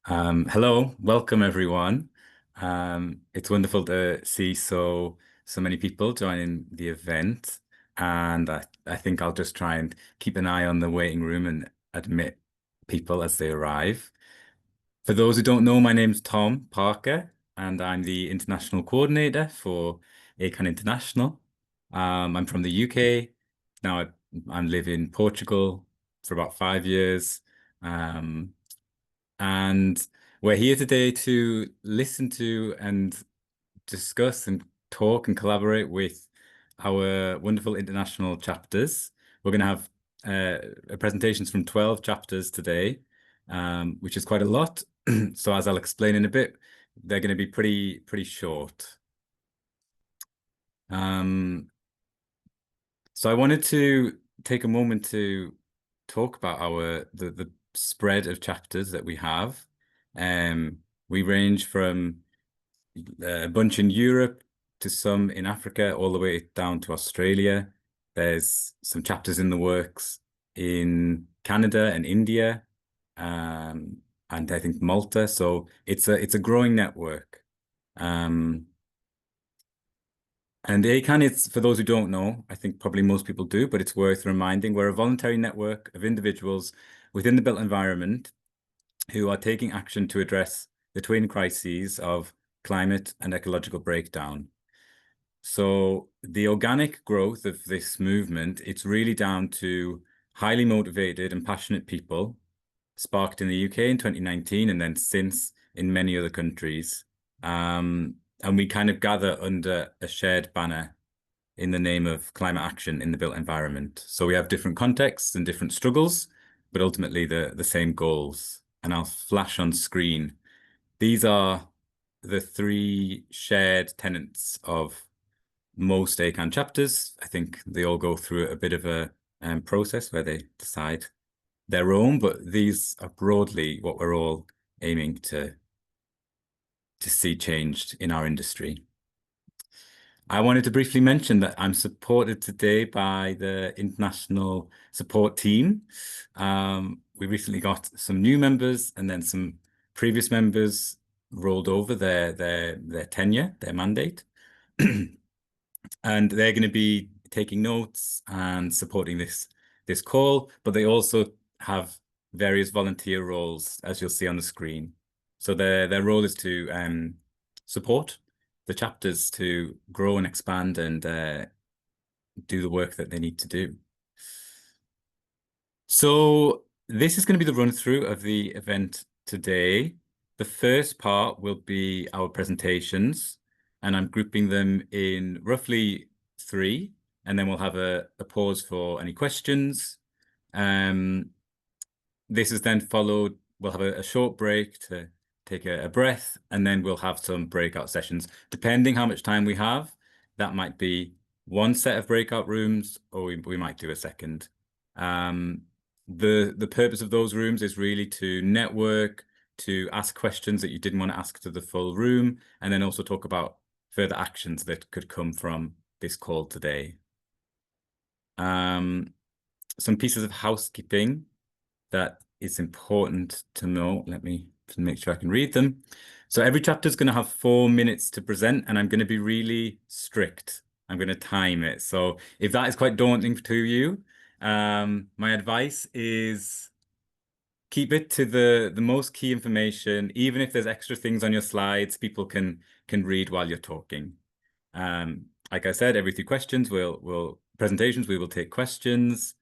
Hello, welcome everyone. It's wonderful to see so many people joining the event, and I think I'll just try and keep an eye on the waiting room and admit people as they arrive. For those who don't know, my name's Tom Parker, and I'm the international coordinator for ACAN International. I'm from the UK. Now I live in Portugal for about 5 years. Um, and we're here today to listen to and discuss and talk and collaborate with our wonderful international chapters. We're going to have presentations from 12 chapters today, which is quite a lot. So as I'll explain in a bit, they're going to be pretty short. So I wanted to take a moment to talk about the spread of chapters that we have. We range from a bunch in Europe to some in Africa, all the way down to Australia. There's some chapters in the works in Canada and India, and I think Malta. So it's a growing network. Um, and ACAN, it's for those who don't know, I think probably most people do, but it's worth reminding, we're a voluntary network of individuals within the built environment who are taking action to address the twin crises of climate and ecological breakdown. So the organic growth of this movement, it's really down to highly motivated and passionate people, sparked in the UK in 2019 and then since in many other countries. And we kind of gather under a shared banner in the name of climate action in the built environment. So we have different contexts and different struggles, but ultimately the same goals. And I'll flash on screen. These are the three shared tenets of most ACAN chapters. I think they all go through a bit of a process where they decide their own, but these are broadly what we're all aiming to see changed in our industry. I wanted to briefly mention that I'm supported today by the international support team. We recently got some new members and then some previous members rolled over their tenure, their mandate. And they're going to be taking notes and supporting this call, but they also have various volunteer roles, as you'll see on the screen. So their role is to support the chapters to grow and expand and do the work that they need to do. So this is going to be the run through of the event today. The first part will be our presentations, and I'm grouping them in roughly three, and then we'll have a pause for any questions. This is then followed, we'll have a short break to take a breath, and then we'll have some breakout sessions. Depending how much time we have, that might be one set of breakout rooms, or we might do a second. The purpose of those rooms is really to network, to ask questions that you didn't want to ask to the full room, and then also talk about further actions that could come from this call today. Some pieces of housekeeping that is important to know. Let me make sure I can read them. So every chapter is going to have 4 minutes to present, and I'm going to be really strict. I'm going to time it. So if that is quite daunting to you, my advice is keep it to the most key information. Even if there's extra things on your slides, people can read while you're talking. Like I said, every 3 presentations, we will take questions.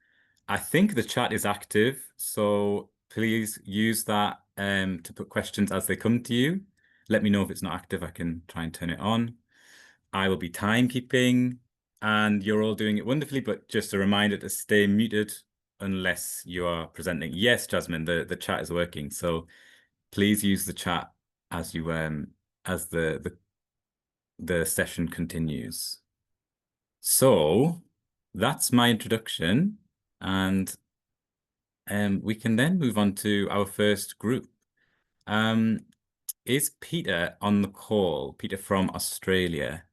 I think the chat is active, so please use that to put questions as they come to you. Let me know if it's not active. I can try and turn it on. I will be timekeeping, and you're all doing it wonderfully, but just a reminder to stay muted unless you are presenting. Yes, Jasmine, the chat is working, so please use the chat as you as the session continues. So that's my introduction, and we can then move on to our first group. Is Peter on the call? Peter from Australia,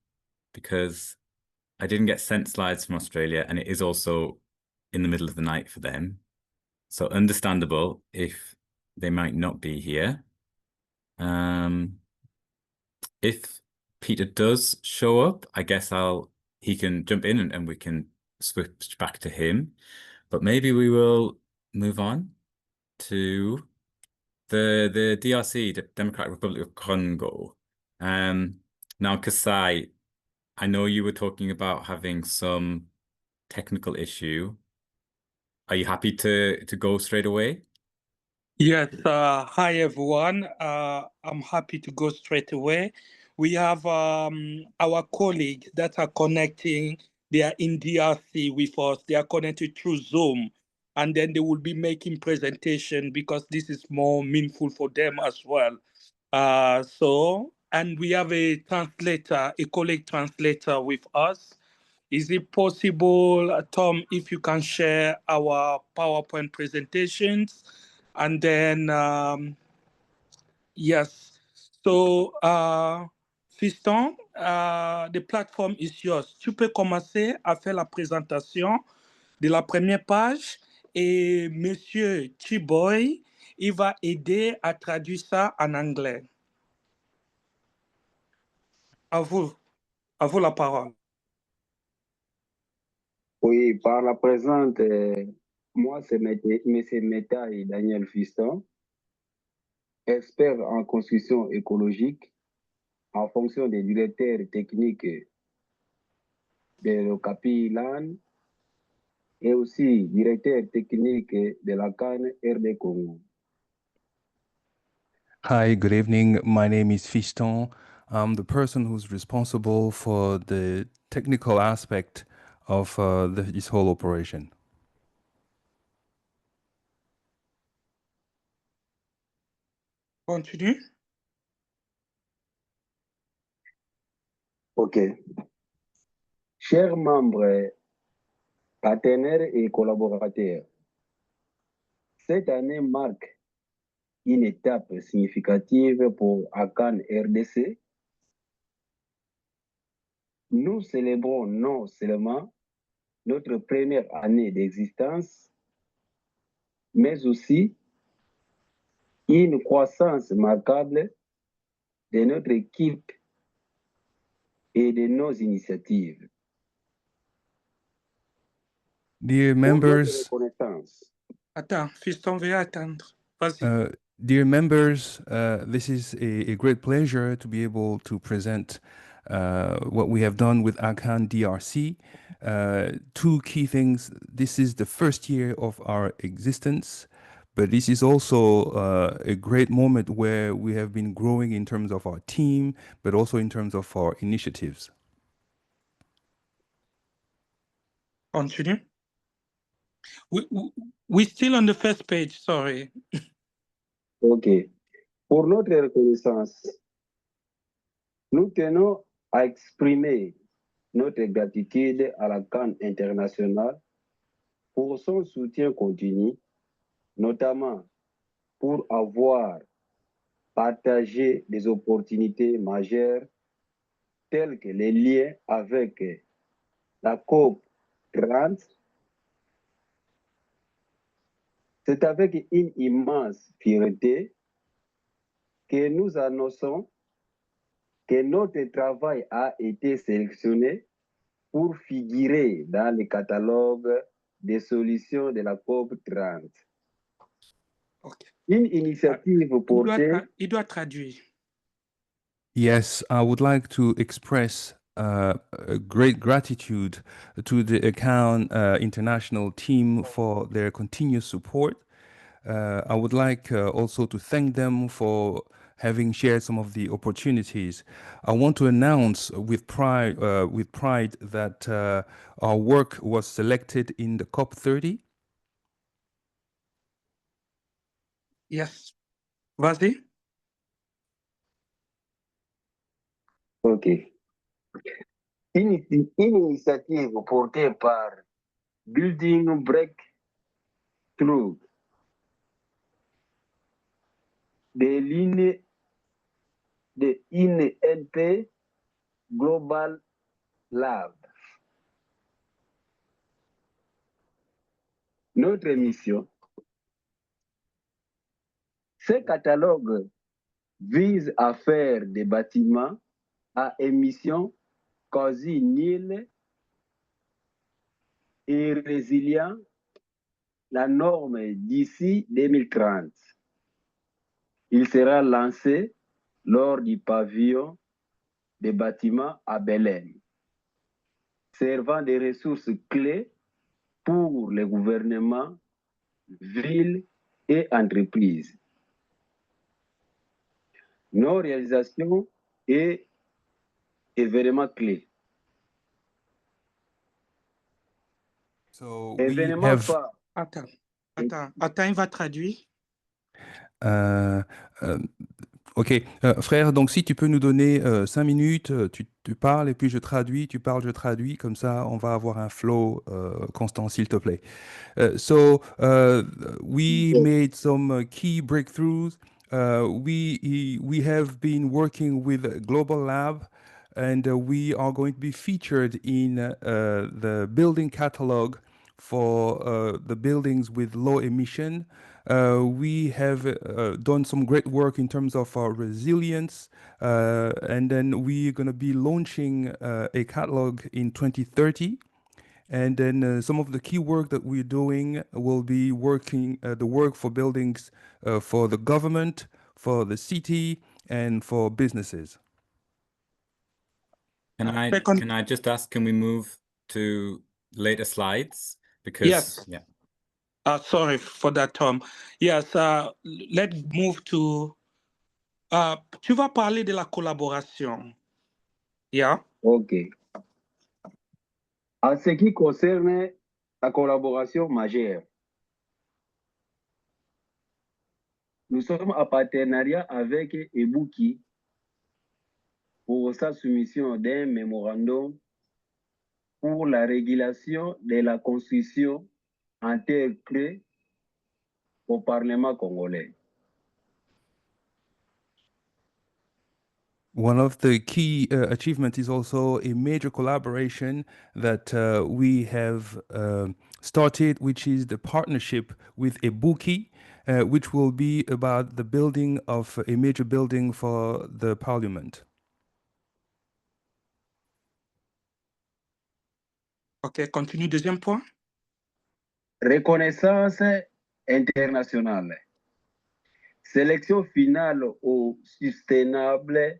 because I didn't get sent slides from Australia, and it is also in the middle of the night for them. So understandable if they might not be here. If Peter does show up, I guess he can jump in and we can switch back to him. But maybe we will move on to the DRC, the Democratic Republic of Congo. Now, Kasai, I know you were talking about having some technical issue. Are you happy to go straight away? Yes, hi everyone. I'm happy to go straight away. We have our colleagues that are connecting. They are in DRC with us. They are connected through Zoom, and then they will be making presentation because this is more meaningful for them as well. And we have a translator, a colleague translator with us. Is it possible, Tom, if you can share our PowerPoint presentations? And then, yes. So, Fiston, the platform is yours. Tu peux commencer à faire la présentation de la première page et Monsieur Chiboy, il va aider à traduire ça en anglais. À vous la parole. Oui, par la présente, moi, c'est M. Meta et Daniel Fiston, experts en construction écologique en fonction des directeurs techniques de l'OCAPI LAN et aussi directeur technique de l'ACAN RD Congo. Hi, good evening. My name is Fiston. I'm the person who's responsible for the technical aspect of this whole operation. Continue. OK. Chers membres, partenaires et collaborateurs, cette année marque une étape significative pour ACAN RDC. Nous célébrons non seulement notre première année d'existence, mais aussi une croissance remarquable de notre équipe et de nos initiatives. Dear members, Attends, Fiston veut attendre. Vas-y. Dear members, this is a great pleasure to be able to present what we have done with ACAN DRC. Two key things. This is the first year of our existence, but this is also a great moment where we have been growing in terms of our team, but also in terms of our initiatives. Continue. We're still on the first page, sorry. OK. Pour notre reconnaissance, nous tenons à exprimer notre gratitude à la ACAN International pour son soutien continu, notamment pour avoir partagé des opportunités majeures telles que les liens avec la COP 30. C'est avec une immense fierté que nous annonçons que notre travail a été sélectionné pour figurer dans le catalogue des solutions de la COP 30. Okay. Une initiative portée... Il doit traduire. Yes, I would like to express a great gratitude to the ACAN International team for their continuous support. I would like also to thank them for having shared some of the opportunities. I want to announce with pride that our work was selected in the COP 30. Yes. Vas-y. OK. Une initiative portée par Building Breakthrough de INP Global Lab. Notre mission, ce catalogue vise à faire des bâtiments à émissions quasi nulles et résilients la norme d'ici 2030. Il sera lancé lors du pavillon des bâtiments à Belém, servant des ressources clés pour les gouvernements, villes et entreprises. Nos réalisations et événements clés. So Événements we have phares. Attends, il va traduire. euh, euh, ok, frère, donc si tu peux nous donner 5 minutes, tu parles et puis je traduis, tu parles, je traduis, comme ça on va avoir un flow constant, s'il te plaît. We made some key breakthroughs. We have been working with Global Lab, and we are going to be featured in the building catalog for the buildings with low emission. We have done some great work in terms of our resilience, and then we're going to be launching a catalog in 2030. And then some of the key work that we're doing will be working the work for buildings for the government, for the city, and for businesses. Can I just ask, can we move to later slides? Because yes. Yeah. Sorry for that, Tom. Yes, let's move to... tu vas parler de la collaboration. Yeah? OK. En ce qui concerne la collaboration majeure, nous sommes en partenariat avec Ebuki pour sa soumission d'un mémorandum pour la régulation de la construction en terre crue au Parlement congolais. One of the key achievements is also a major collaboration that we have started, which is the partnership with Ebuki, which will be about the building of a major building for the parliament. OK, continue. Deuxième point. Reconnaissance internationale. Sélection finale au Sustainable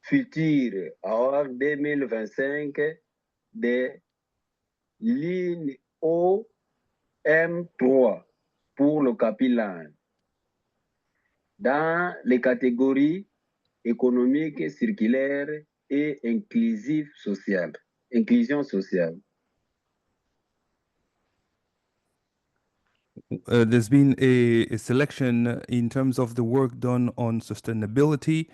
Future Award 2025 de l'INOM3 pour le Capilan dans les catégories économiques, circulaires et inclusion sociale. There's been a selection in terms of the work done on sustainability.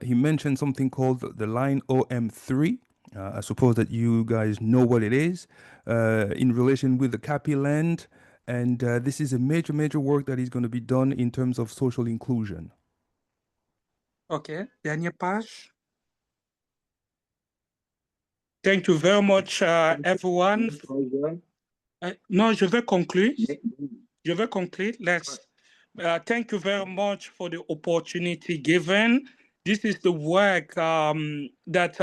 He mentioned something called the line OM3. I suppose that you guys know what it is in relation with the Capi land. And this is a major work that is going to be done in terms of social inclusion. OK, dernière page. Thank you very much, everyone. No, je vais conclure. Let's. Thank you very much for the opportunity given. This is the work that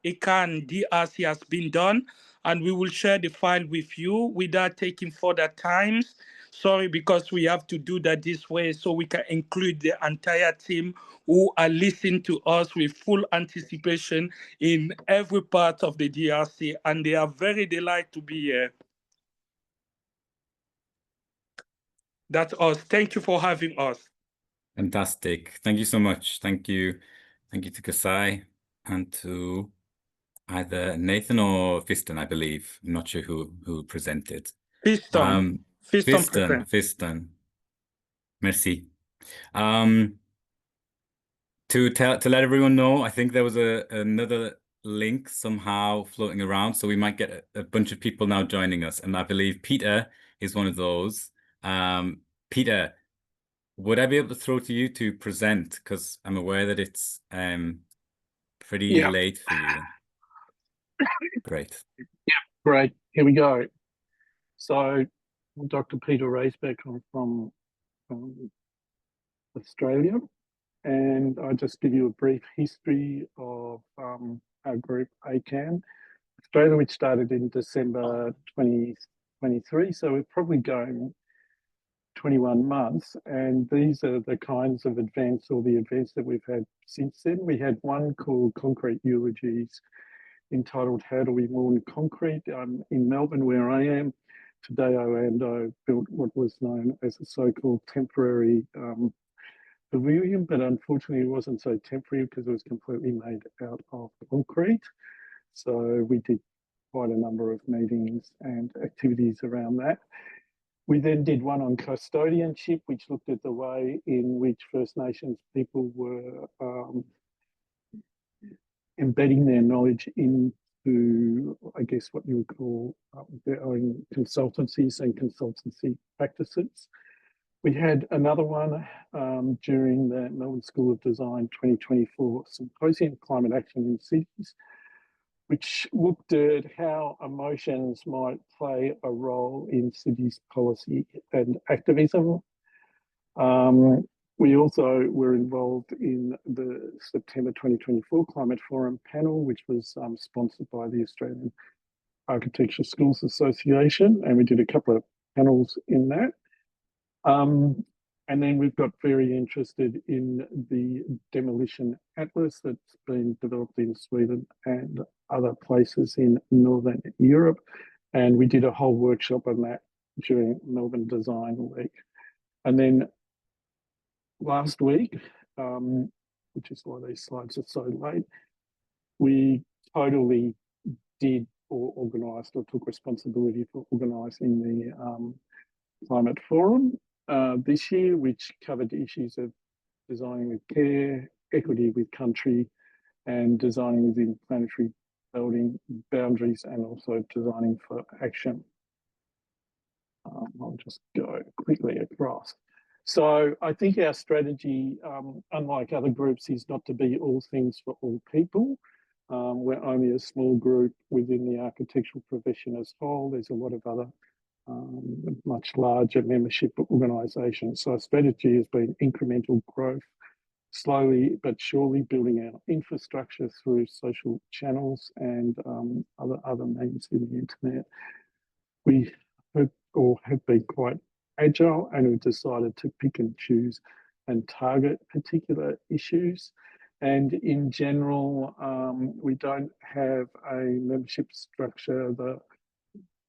ACAN DRC has been done, and we will share the file with you without taking further time. Sorry, because we have to do that this way so we can include the entire team who are listening to us with full anticipation in every part of the DRC, and they are very delighted to be here. That's us. Thank you for having us. Fantastic. Thank you so much. Thank you to Kasai and to either Nathan or Fiston, I believe. I'm not sure who presented. Fiston. Fiston. Merci. To let everyone know, I think there was another link somehow floating around, so we might get a bunch of people now joining us, and I believe Peter is one of those. Peter, would I be able to throw to you to present, because I'm aware that it's pretty late for you. Great. Yeah, great. Here we go. So I'm Dr. Peter Racebeck. I'm from Australia, and I'll just give you a brief history of our group ACAN Australia, which started in December 2023. So we're probably going 21 months, and these are the kinds of events or the events that we've had since then. We had one called Concrete Eulogies, entitled How Do We Mourn Concrete? In Melbourne, where I am. Today, Orlando built what was known as a so-called temporary pavilion, but unfortunately it wasn't so temporary because it was completely made out of concrete. So we did quite a number of meetings and activities around that. We then did one on custodianship, which looked at the way in which First Nations people were embedding their knowledge into, I guess, what you would call their own consultancies and consultancy practices. We had another one during the Melbourne School of Design 2024 Symposium, Climate Action in Cities, which looked at how emotions might play a role in cities policy and activism. We also were involved in the September 2024 Climate Forum panel, which was sponsored by the Australian Architecture Schools Association, and we did a couple of panels in that. And then we've got very interested in the demolition atlas that's been developed in Sweden and other places in Northern Europe. And we did a whole workshop on that during Melbourne Design Week. And then last week, which is why these slides are so late, we totally did or organised or took responsibility for organising the Climate Forum this year, which covered issues of designing with care, equity with country, and designing within planetary building boundaries, and also designing for action. I'll just go quickly across. So I think our strategy, unlike other groups, is not to be all things for all people. We're only a small group within the architectural profession as a whole. There's a lot of other much larger membership organisations. So our strategy has been incremental growth, slowly but surely building our infrastructure through social channels and other means in the internet. We have been quite agile, and we've decided to pick and choose and target particular issues. And in general, we don't have a membership structure. The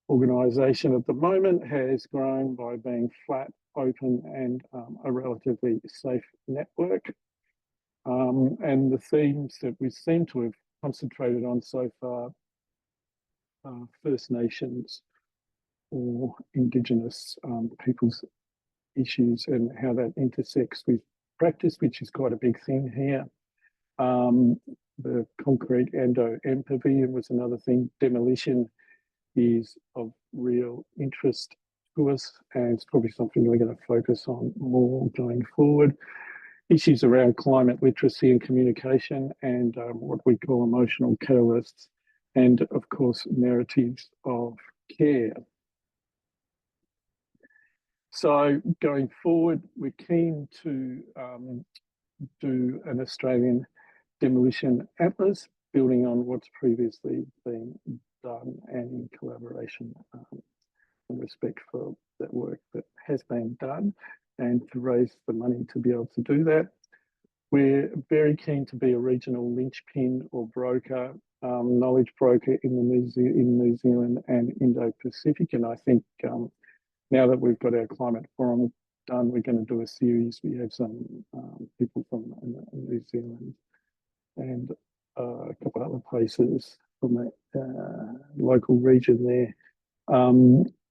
organisation at the moment has grown by being flat, open, and a relatively safe network. And the themes that we seem to have concentrated on so far are First Nations or Indigenous people's issues and how that intersects with practice, which is quite a big thing here. The concrete endo-M pavilion was another thing. Demolition is of real interest to us, and it's probably something we're going to focus on more going forward. Issues around climate literacy and communication, and what we call emotional catalysts, and of course narratives of care. So going forward, we're keen to do an Australian demolition atlas, building on what's previously been done and in collaboration in respect for that work that has been done, and to raise the money to be able to do that. We're very keen to be a regional linchpin or broker, knowledge broker in New Zealand and Indo-Pacific. And I think now that we've got our Climate Forum done, we're going to do a series. We have some people from New Zealand and a couple of other places from the local region there.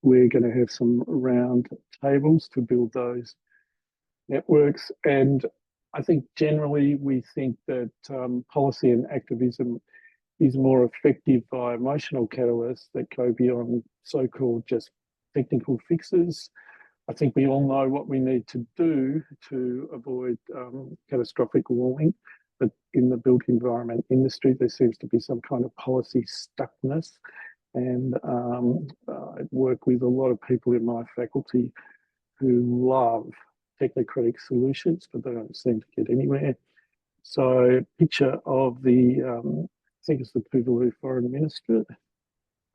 We're going to have some round tables to build those networks. And I think generally we think that policy and activism is more effective by emotional catalysts that go beyond so-called just technical fixes. I think we all know what we need to do to avoid catastrophic warming, but in the built environment industry, there seems to be some kind of policy stuckness. And I work with a lot of people in my faculty who love technocratic solutions, but they don't seem to get anywhere. So picture of the, I think it's the Tuvalu Foreign Minister.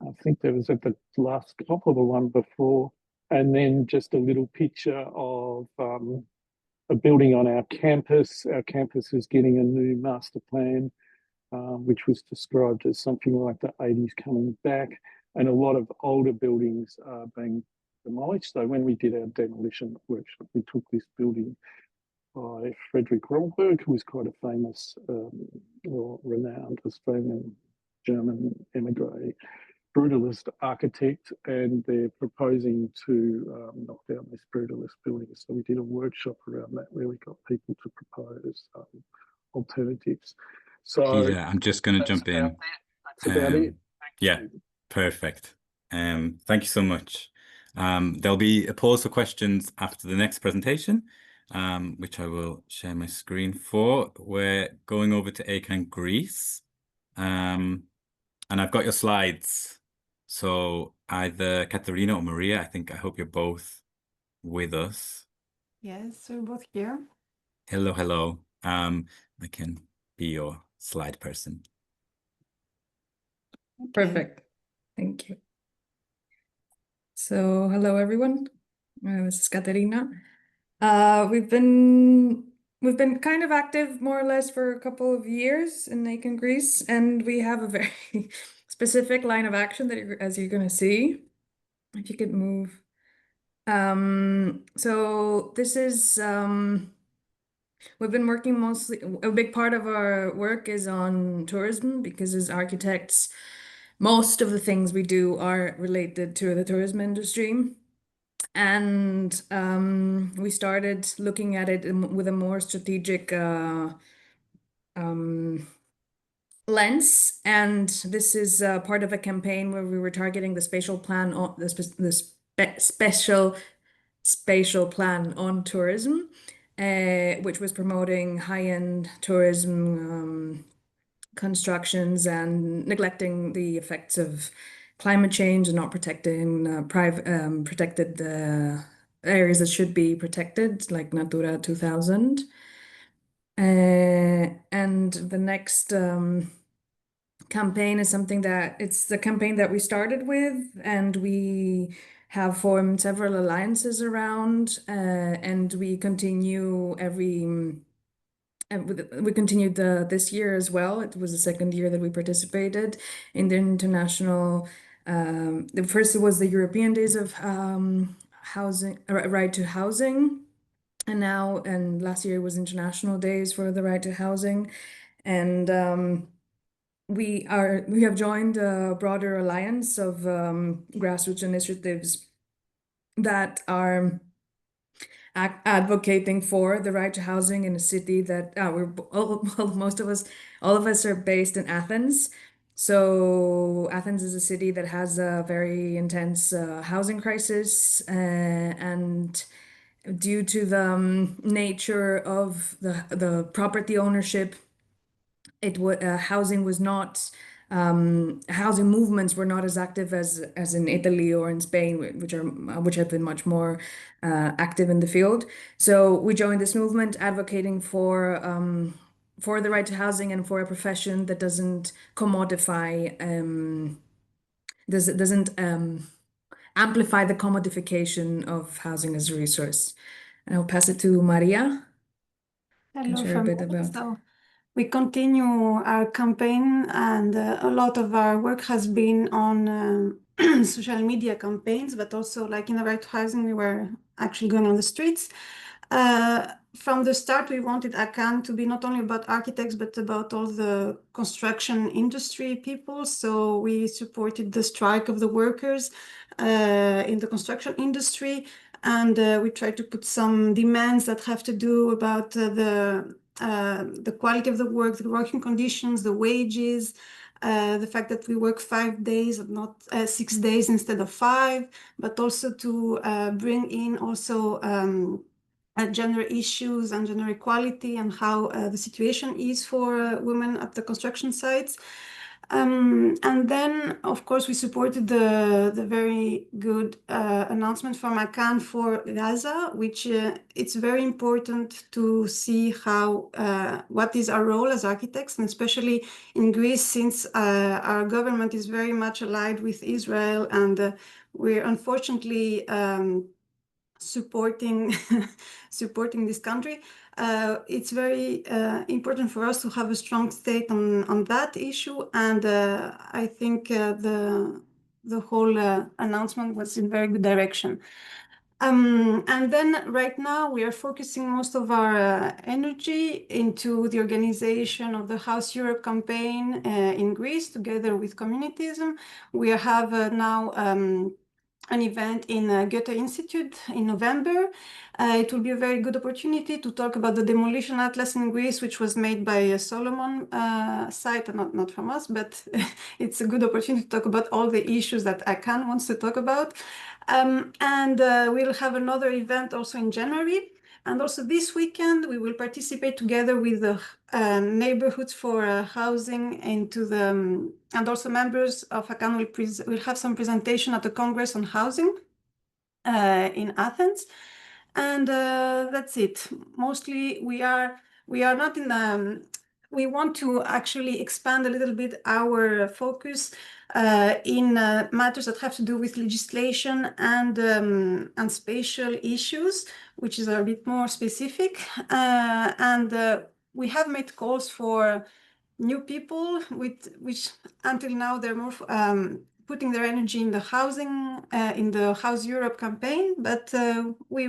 I think that was at the last COP or the one before. And then just a little picture of a building on our campus. Our campus is getting a new master plan, which was described as something like the 80s coming back. And a lot of older buildings are being demolished. So when we did our demolition workshop, we took this building by Frederick Romberg, who was quite a famous or renowned Australian German emigre brutalist architect, and they're proposing to knock down this brutalist building. So we did a workshop around that where we got people to propose alternatives. So yeah, I'm just going to jump in. That's about it. Yeah, perfect. Thank you so much. There'll be a pause for questions after the next presentation, which I will share my screen for. We're going over to ACAN Greece, and I've got your slides. So either Katerina or Maria, I hope you're both with us. Yes, we're both here. Hello, hello. I can be your slide person. Perfect. Thank you. So, hello everyone. This is Katerina. We've been kind of active more or less for a couple of years in ACAN Greece, and we have a very specific line of action that as you're going to see. If you could move. So this is we've been working mostly, a big part of our work is on tourism, because as architects, most of the things we do are related to the tourism industry. And we started looking at it with a more strategic lens. And this is part of a campaign where we were targeting the spatial plan, on special spatial plan on tourism, which was promoting high-end tourism constructions and neglecting the effects of climate change and not protecting protected areas that should be protected, like Natura 2000. And the next campaign is it's the campaign that we started with, and we have formed several alliances around, and we continue we continued this year as well. It was the second year that we participated in the international. The first was the European Days of Housing, Right to Housing, and last year was International Days for the Right to Housing, and we have joined a broader alliance of grassroots initiatives that are advocating for the right to housing in a city that all of us are based in Athens. So Athens is a city that has a very intense housing crisis, and due to the nature of the property ownership, housing was not housing movements were not as active as in Italy or in Spain, which have been much more active in the field. So we joined this movement advocating for the right to housing and for a profession that doesn't commodify, doesn't amplify the commodification of housing as a resource. And I'll pass it to Maria. Hello Share a from bit me. about. So we continue our campaign, and a lot of our work has been on social media campaigns, but also like in the right to housing, we were actually going on the streets. From the start, we wanted ACAN to be not only about architects, but about all the construction industry people. So we supported the strike of the workers in the construction industry. And we tried to put some demands that have to do about the quality of the work, the working conditions, the wages, the fact that we work 5 days and not 6 days instead of 5, but also to bring in also gender issues and gender equality and how the situation is for women at the construction sites. And then, of course, we supported the very good announcement from ACAN for Gaza, which it's very important to see how what is our role as architects, and especially in Greece, since our government is very much allied with Israel, and we're unfortunately supporting supporting this country. It's very important for us to have a strong state on that issue, and I think the whole announcement was in very good direction. And then right now we are focusing most of our energy into the organization of the House Europe campaign in Greece, together with Communitism. We have now an event in Goethe Institute in November. It will be a very good opportunity to talk about the demolition atlas in Greece, which was made by a Solomon site, not from us, but it's a good opportunity to talk about all the issues that ACAN wants to talk about. And we'll have another event also in January. And also this weekend, we will participate together with the neighborhoods for housing into the, and also members of ACAN will have some presentation at the Congress on Housing in Athens. And that's it. Mostly we are not in we want to actually expand a little bit our focus in matters that have to do with legislation and spatial issues, which is a bit more specific. And we have made calls for new people, which until now they're more putting their energy in the housing, in the House Europe campaign, but we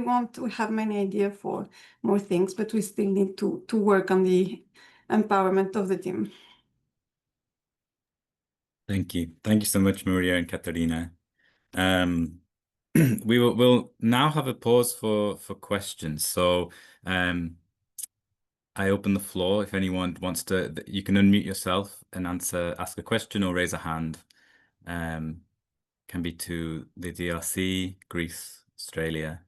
have many ideas for more things, but we still need to work on the empowerment of the team. Thank you. Thank you so much, Maria and Katerina. We'll now have a pause for questions. So I open the floor. If anyone wants to, you can unmute yourself and ask a question or raise a hand. Can be to the DRC, Greece, Australia.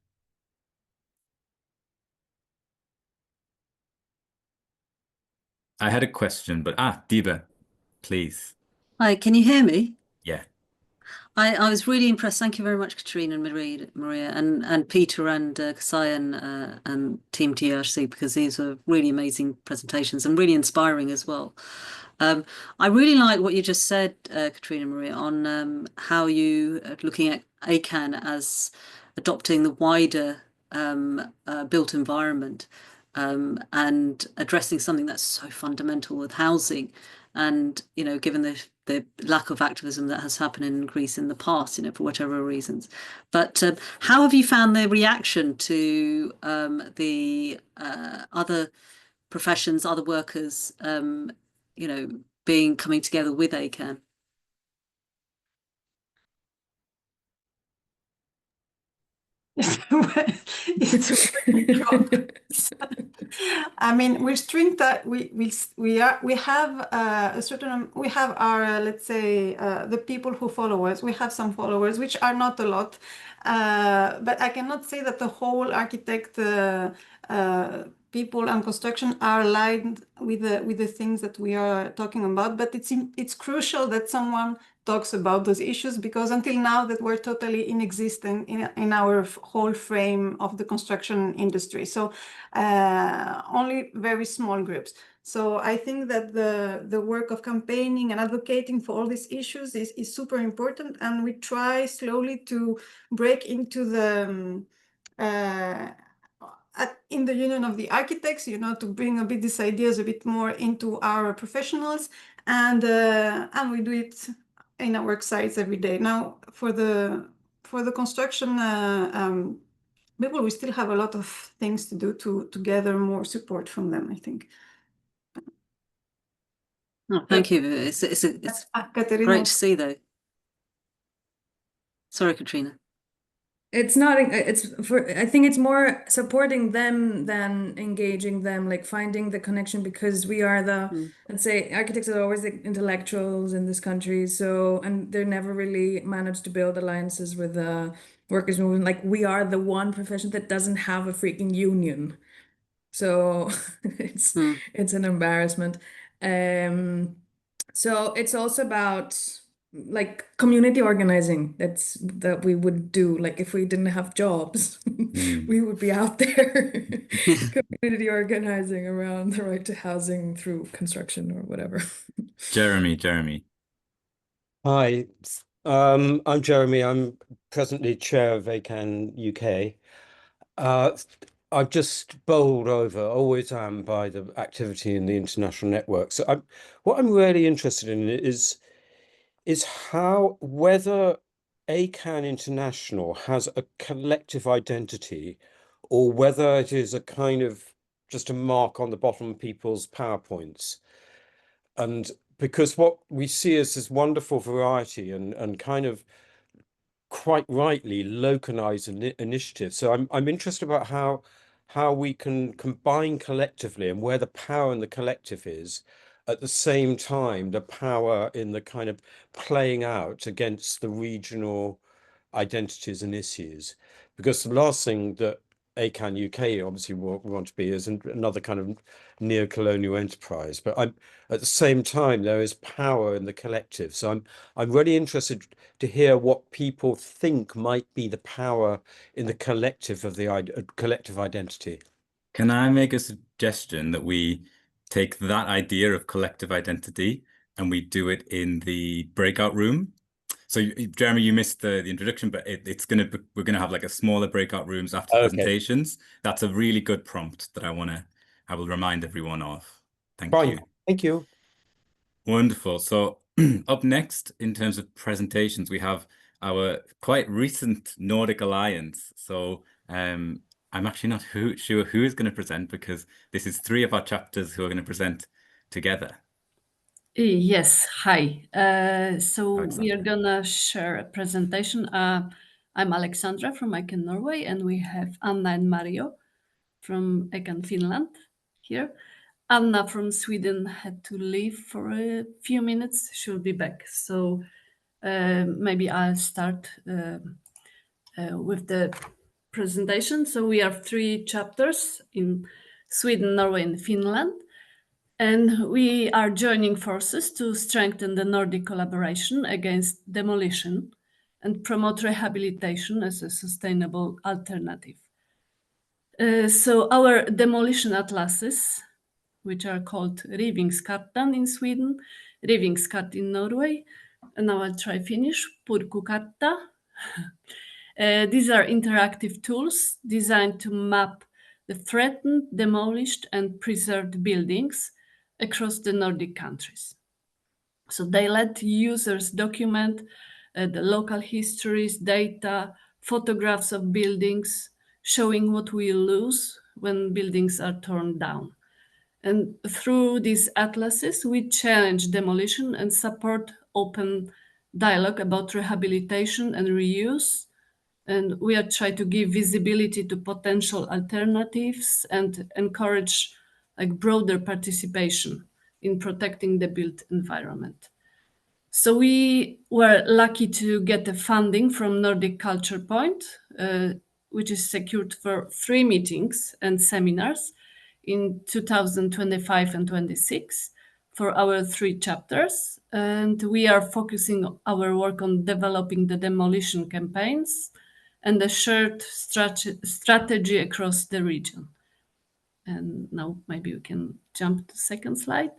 I had a question, but Diba, please. Hi, can you hear me? Yeah. I was really impressed. Thank you very much, Katerina and Maria, and Peter and Kasai and Team DRC, because these are really amazing presentations and really inspiring as well. I really like what you just said, Katerina and Maria, on how you are looking at ACAN as adopting the wider built environment and addressing something that's so fundamental with housing. And, given the lack of activism that has happened in Greece in the past, for whatever reasons. But how have you found the reaction to the other professions, other workers, coming together with ACAN? I mean, we're strict that we have a certain, we have our let's say the people who follow us. We have some followers, which are not a lot, but I cannot say that the whole architect people and construction are aligned with the things that we are talking about. But it's crucial that someone talks about those issues, because until now that we're totally inexistent in our whole frame of the construction industry. So only very small groups. So I think that the work of campaigning and advocating for all these issues is super important, and we try slowly to break into the in the Union of the Architects, to bring a bit these ideas a bit more into our professionals, and we do it in our work sites every day. Now, for the construction people, we still have a lot of things to do to gather more support from them, I think. Oh, thank you. It's great to see, though. Sorry, Katrina. It's not, I think it's more supporting them than engaging them, like finding the connection, because we are let's say, architects are always the intellectuals in this country. So, and they're never really managed to build alliances with the workers movement. Like, we are the one profession that doesn't have a freaking union. So it's an embarrassment. So it's also about like community organizing that we would do. Like if we didn't have jobs, we would be out there community organizing around the right to housing through construction or whatever. Jeremy. Hi, I'm Jeremy. I'm presently chair of ACAN UK. I've just bowled over, always am, by the activity in the international network. So what I'm really interested in is how whether ACAN International has a collective identity or whether it is a kind of just a mark on the bottom of people's PowerPoints. And because what we see is this wonderful variety and kind of quite rightly localized initiative. So I'm interested about how we can combine collectively and where the power in the collective is, at the same time the power in the kind of playing out against the regional identities and issues. Because the last thing that ACAN UK obviously want to be is another kind of neo-colonial enterprise, but at the same time there is power in the collective. So I'm really interested to hear what people think might be the power in the collective of the collective identity. Can I make a suggestion that we take that idea of collective identity and we do it in the breakout room? So Jeremy, you missed the introduction, but we're gonna have like a smaller breakout rooms after the presentations. That's a really good prompt that I will remind everyone of. Thank you. Thank you. Wonderful. So up next, in terms of presentations, we have our quite recent Nordic Alliance. So I'm actually not sure who is going to present, because this is 3 of our chapters who are going to present together. Yes, hi. So we are gonna share a presentation. I'm Alexandra from ACAN Norway, and we have Anna and Mario from ACAN Finland here. Anna from Sweden had to leave for a few minutes. She'll be back. So maybe I'll start with the presentation. So we have 3 chapters in Sweden, Norway, and Finland. And we are joining forces to strengthen the Nordic collaboration against demolition and promote rehabilitation as a sustainable alternative. So our demolition atlases, which are called Rivningskartan in Sweden, Rivningskart in Norway, and now I'll try Finnish, Purkukartta. These are interactive tools designed to map the threatened, demolished, and preserved buildings across the Nordic countries. So they let users document the local histories, data, photographs of buildings, showing what we lose when buildings are torn down. And through these atlases, we challenge demolition and support open dialogue about rehabilitation and reuse. And we are trying to give visibility to potential alternatives and encourage broader participation in protecting the built environment. So we were lucky to get the funding from Nordic Culture Point, which is secured for 3 meetings and seminars in 2025 and 26 for our 3 chapters. And we are focusing our work on developing the demolition campaigns and a shared strategy across the region. And now maybe we can jump to the second slide.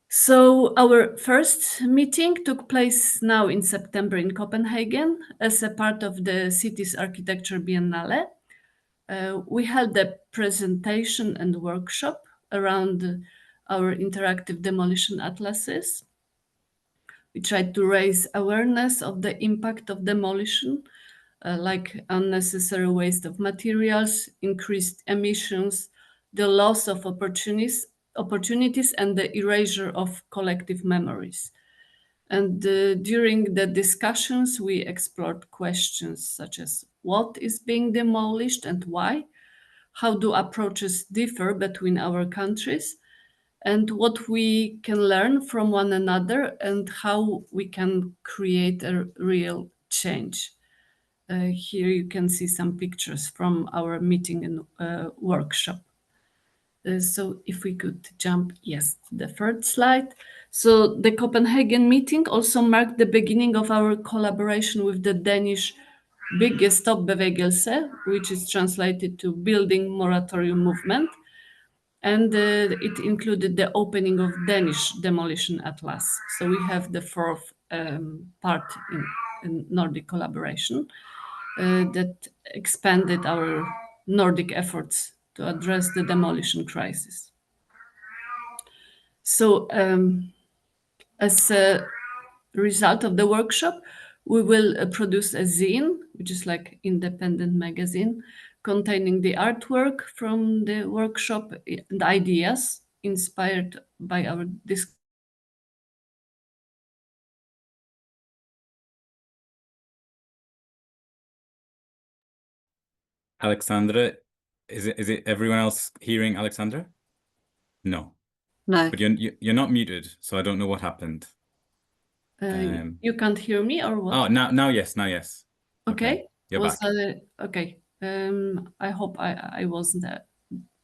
So our first meeting took place now in September in Copenhagen as a part of the city's architecture biennale. We held a presentation and workshop around our interactive demolition atlases. We tried to raise awareness of the impact of demolition, like unnecessary waste of materials, increased emissions, the loss of opportunities, and the erasure of collective memories. And during the discussions, we explored questions such as what is being demolished and why, how do approaches differ between our countries, and what we can learn from one another, and how we can create a real change. Here you can see some pictures from our meeting and workshop. So if we could jump, yes, to the third slide. So the Copenhagen meeting also marked the beginning of our collaboration with the Danish Bygge Stop Bevægelse, which is translated to Building Moratorium Movement. And it included the opening of Danish Demolition Atlas. So we have the fourth part in Nordic collaboration that expanded our Nordic efforts to address the demolition crisis. So as a result of the workshop, we will produce a zine, which is like independent magazine, containing the artwork from the workshop and ideas inspired by our discussion. Alexandra, is it everyone else hearing Alexandra? No. No. But you're not muted, so I don't know what happened. You can't hear me or what? Oh, now yes, yes. Okay. You're back. Okay. I hope I wasn't there.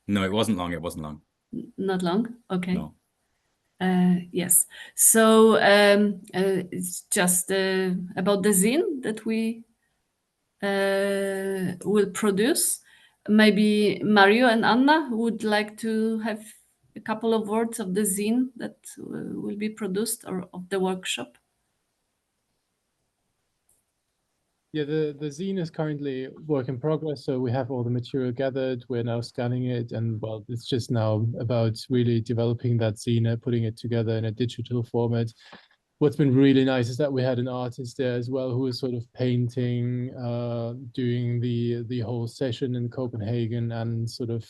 No, it wasn't long. It wasn't long. Not long. Okay. No. Yes. So it's just about the zine that we will produce. Maybe Mario and Anna would like to have a couple of words of the zine that will be produced or of the workshop. Yeah, the zine is currently work in progress, so we have all the material gathered. We're now scanning it, and well, it's just now about really developing that zine, putting it together in a digital format. What's been really nice is that we had an artist there as well who was sort of painting, doing the whole session in Copenhagen and sort of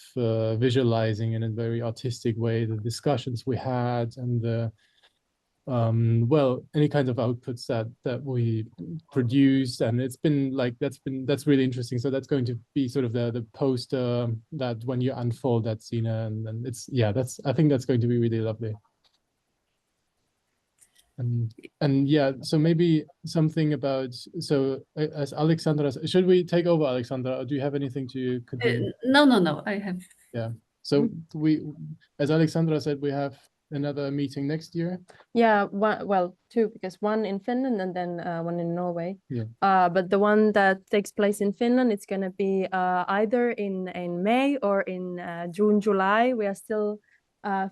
visualizing in a very artistic way the discussions we had and the well, any kinds of outputs that we produced, and it's been like that's really interesting. So that's going to be sort of the poster that when you unfold that scene, and it's I think that's going to be really lovely. And yeah, so maybe something about as Alexandra, should we take over, Alexandra, or do you have anything to continue? No, I have. Yeah. So we, as Alexandra said, we have another meeting next year. Yeah, two, because one in Finland and then one in Norway. Yeah. But the one that takes place in Finland, it's going to be either in May or in June, July. We are still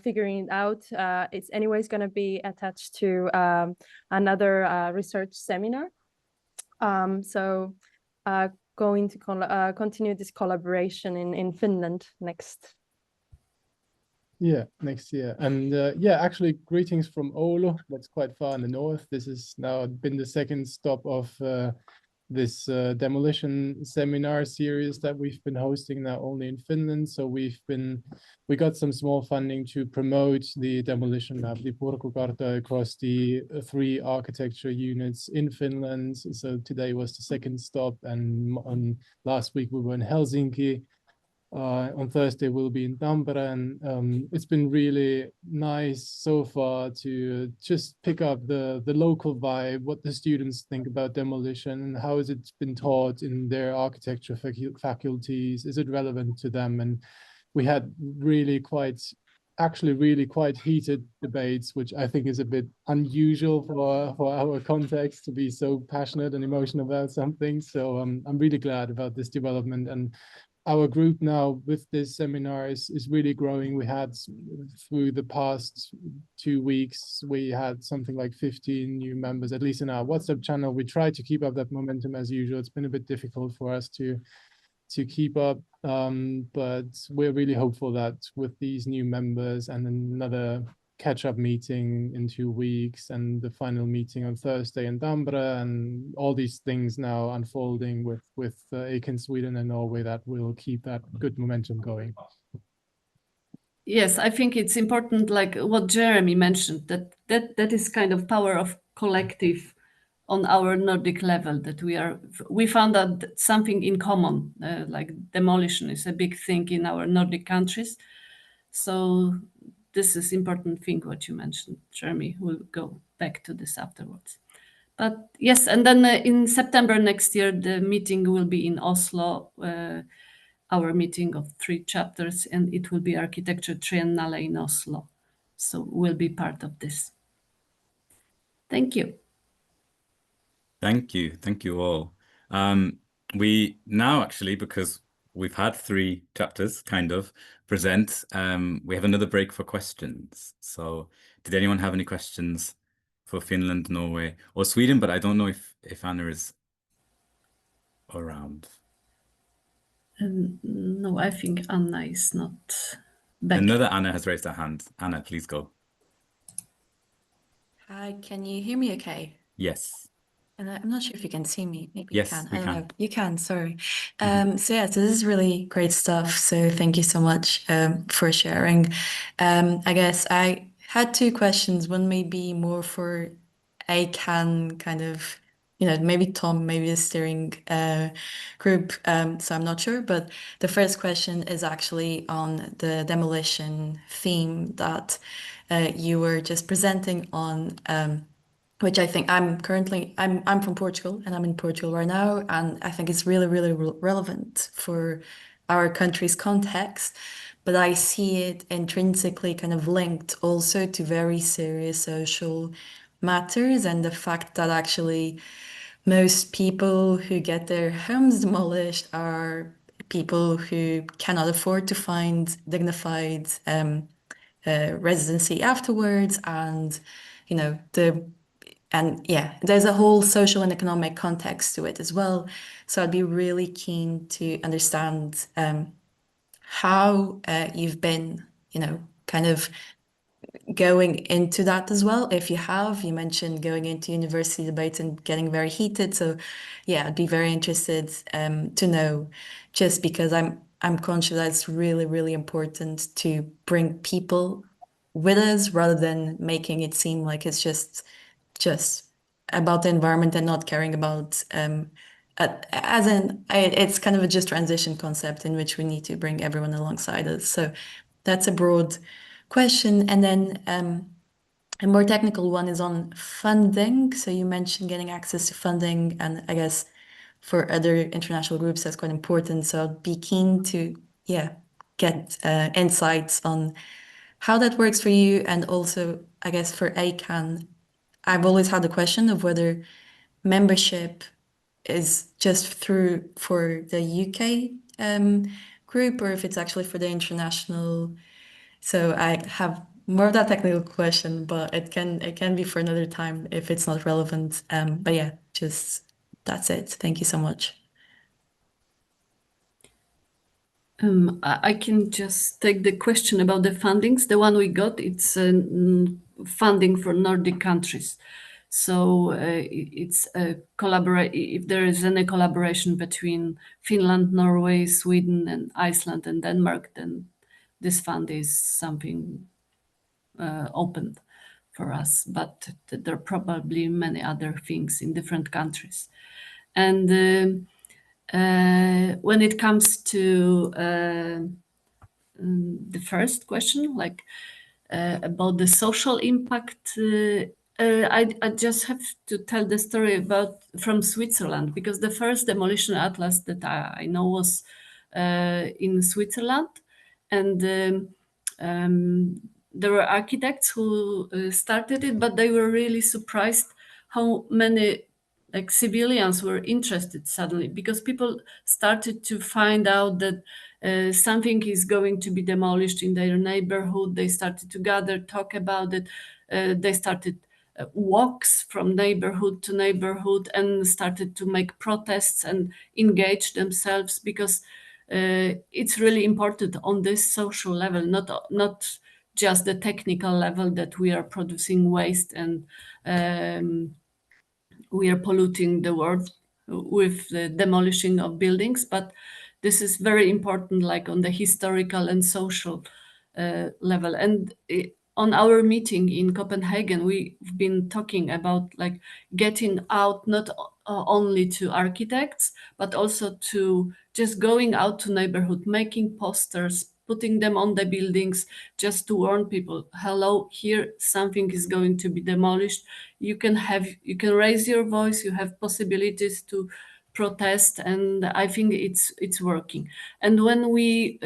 figuring it out. It's anyways going to be attached to another research seminar. So going to continue this collaboration in Finland next. Yeah, next year. And yeah, actually, greetings from Oulu. That's quite far in the north. This has now been the second stop of this demolition seminar series that we've been hosting now only in Finland. So we got some small funding to promote the demolition of the Purkukarta across the 3 architecture units in Finland. So today was the second stop, and on last week we were in Helsinki. On Thursday we'll be in Tampere, and it's been really nice so far to just pick up the local vibe, what the students think about demolition, and how has it been taught in their architecture faculties. Is it relevant to them? And we had really quite heated debates, which I think is a bit unusual for our context to be so passionate and emotional about something. So I'm really glad about this development, and our group now with this seminar is really growing. We had, through the past 2 weeks, we had something like 15 new members, at least in our WhatsApp channel. We try to keep up that momentum as usual. It's been a bit difficult for us to keep up, but we're really hopeful that with these new members and another catch-up meeting in 2 weeks and the final meeting on Thursday in Tampere and all these things now unfolding with ACAN Sweden and Norway, that will keep that good momentum going. Yes, I think it's important, like what Jeremy mentioned, that is kind of power of collective on our Nordic level, that we found out something in common, like demolition is a big thing in our Nordic countries. So this is important thing what you mentioned, Jeremy. We'll go back to this afterwards. But yes, and then in September next year, the meeting will be in Oslo, our meeting of 3 chapters, and it will be Architecture Triennale in Oslo. So we'll be part of this. Thank you. Thank you all. We now actually, because we've had 3 chapters kind of present, we have another break for questions. So did anyone have any questions for Finland, Norway, or Sweden? But I don't know if Anna is around. No, I think Anna is not back. Another Anna has raised her hand. Anna, please go. Hi, can you hear me okay? Yes. And I'm not sure if you can see me. Maybe Yes, you can. we I don't can. know. You can, sorry. So yeah, so this is really great stuff. So thank you so much for sharing. I guess I had 2 questions. One may be more for ACAN kind of, maybe Tom, maybe the steering group. So I'm not sure. But the first question is actually on the demolition theme that you were just presenting on, which I think I'm from Portugal, and I'm in Portugal right now, and I think it's really, really relevant for our country's context. But I see it intrinsically kind of linked also to very serious social matters, and the fact that actually most people who get their homes demolished are people who cannot afford to find dignified residency afterwards, and there's a whole social and economic context to it as well. So I'd be really keen to understand how you've been, kind of going into that as well. If you have, you mentioned going into university debates and getting very heated. So yeah, I'd be very interested to know, just because I'm conscious that it's really, really important to bring people with us rather than making it seem like it's just about the environment and not caring about it's kind of a just transition concept in which we need to bring everyone alongside us. So that's a broad question. And then a more technical one is on funding. So you mentioned getting access to funding, and I guess for other international groups that's quite important. So I'd be keen to get insights on how that works for you. And also, I guess for ACAN, I've always had the question of whether membership is just for the UK group, or if it's actually for the international. So I have more of that technical question, but it can be for another time if it's not relevant. But yeah, just that's it. Thank you so much. I can just take the question about the fundings. The one we got, it's funding for Nordic countries. So it's a if there is any collaboration between Finland, Norway, Sweden, and Iceland and Denmark, then this fund is something open for us. But there are probably many other things in different countries. And when it comes to the first question, like about the social impact, I just have to tell the story from Switzerland, because the first demolition atlas that I know was in Switzerland, and there were architects who started it, but they were really surprised how many civilians were interested suddenly, because people started to find out that something is going to be demolished in their neighborhood. They started to gather, talk about it. They started walks from neighborhood to neighborhood and started to make protests and engage themselves, because it's really important on this social level, not just the technical level that we are producing waste and we are polluting the world with the demolishing of buildings, but this is very important, like on the historical and social level. And on our meeting in Copenhagen, we've been talking about like getting out not only to architects, but also to just going out to neighborhood, making posters, putting them on the buildings, just to warn people, hello, here something is going to be demolished. You can raise your voice, you have possibilities to protest, and I think it's working. And when we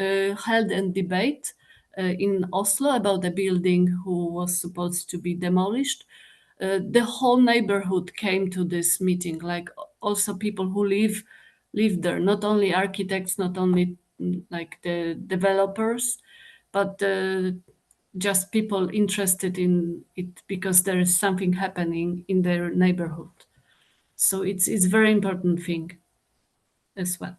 held a debate in Oslo about the building who was supposed to be demolished, the whole neighborhood came to this meeting, like also people who live there, not only architects, not only like the developers, but just people interested in it because there is something happening in their neighborhood. So it's very important thing as well.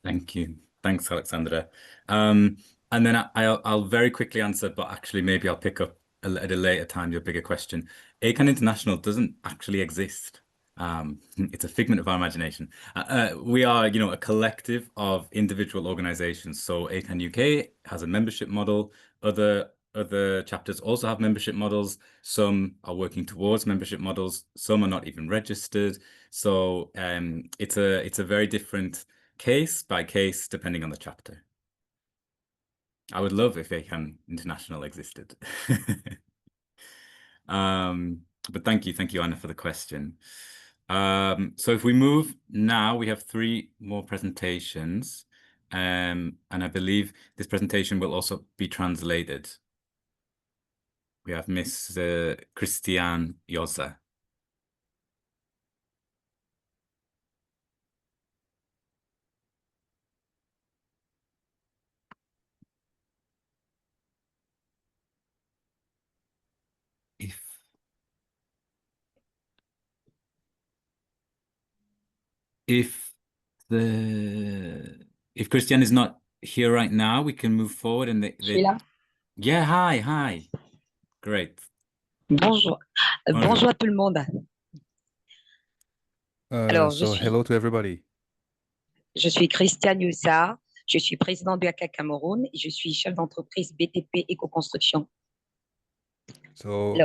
Thank you. Thanks, Alexandra. And then I'll very quickly answer, but actually maybe I'll pick up at a later time your bigger question. ACAN International doesn't actually exist. It's a figment of our imagination. We are, a collective of individual organizations. So ACAN UK has a membership model. Other chapters also have membership models. Some are working towards membership models. Some are not even registered. So it's a very different case by case, depending on the chapter. I would love if ACAN International existed. But thank you, Anna, for the question. So if we move now, we have 3 more presentations. And I believe this presentation will also be translated. We have Miss Christiane Josa. If Christiane is not here right now, we can move forward and Je suis là. Yeah, hi. Great. Bonjour. Bonjour à tout le monde. Alors, hello to everybody. Je suis Christiane Youssa, je suis présidente du ACAN Cameroun et je suis chef d'entreprise BTP Éco-Construction. So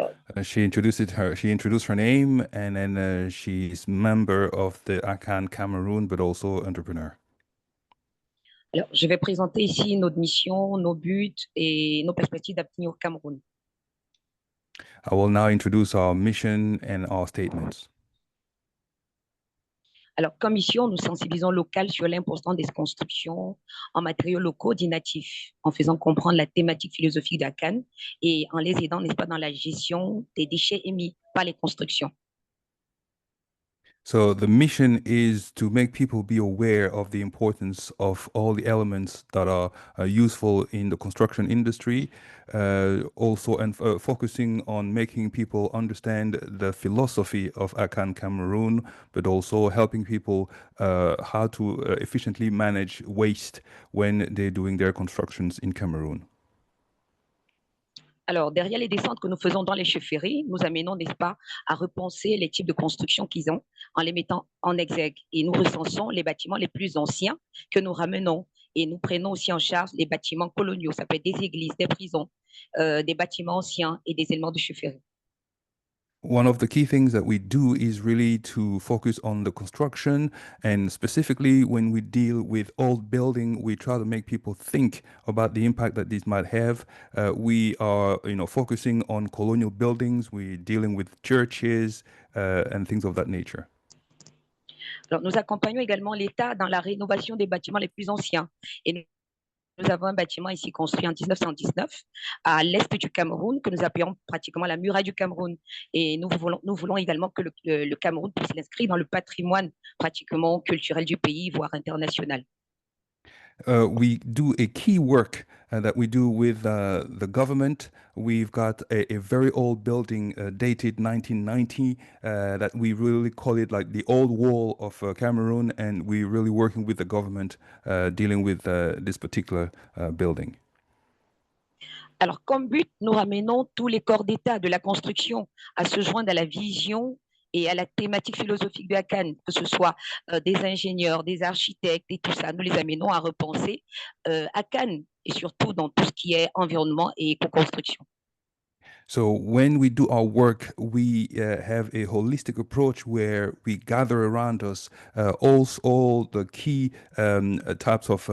she introduced her name, and then she's member of the ACAN Cameroon, but also entrepreneur. Alors, je vais présenter ici notre mission, nos buts et nos perspectives d'avenir au Cameroun. I will now introduce our mission and our statements. Alors, comme mission, nous sensibilisons local sur l'importance des constructions en matériaux locaux dits natifs, en faisant comprendre la thématique philosophique d'ACAN et en les aidant, n'est-ce pas, dans la gestion des déchets émis par les constructions. So the mission is to make people be aware of the importance of all the elements that are useful in the construction industry, also and focusing on making people understand the philosophy of ACAN Cameroon, but also helping people how to efficiently manage waste when they're doing their constructions in Cameroon. Alors, derrière les descentes que nous faisons dans les chefferies, nous amenons, n'est-ce pas, à repenser les types de construction qu'ils ont en les mettant en exergue. Et nous recensons les bâtiments les plus anciens que nous ramenons. Et nous prenons aussi en charge les bâtiments coloniaux. Ça peut être des églises, des prisons, des bâtiments anciens et des éléments de chefferie. One of the key things that we do is really to focus on the construction, and specifically when we deal with old building, we try to make people think about the impact that this might have. We are, focusing on colonial buildings. We're dealing with churches and things of that nature. Alors, nous accompagnons également l'État dans la rénovation des bâtiments les plus anciens. Et nous avons un bâtiment ici construit en 1919 à l'est du Cameroun que nous appelons pratiquement la muraille du Cameroun. Et nous voulons également que le Cameroun puisse l'inscrire dans le patrimoine pratiquement culturel du pays, voire international. We do a key work that we do with the government. We've got a very old building dated 1990 that we really call it like the old wall of Cameroon, and we're really working with the government dealing with this particular building. Alors, comme but, nous ramenons tous les corps d'État de la construction à se joindre à la vision et à la thématique philosophique de ACAN, que ce soit des ingénieurs, des architectes et tout ça. Nous les amenons à repenser ACAN et surtout dans tout ce qui est environnement et éco-construction. So when we do our work, we have a holistic approach where we gather around us all the key types of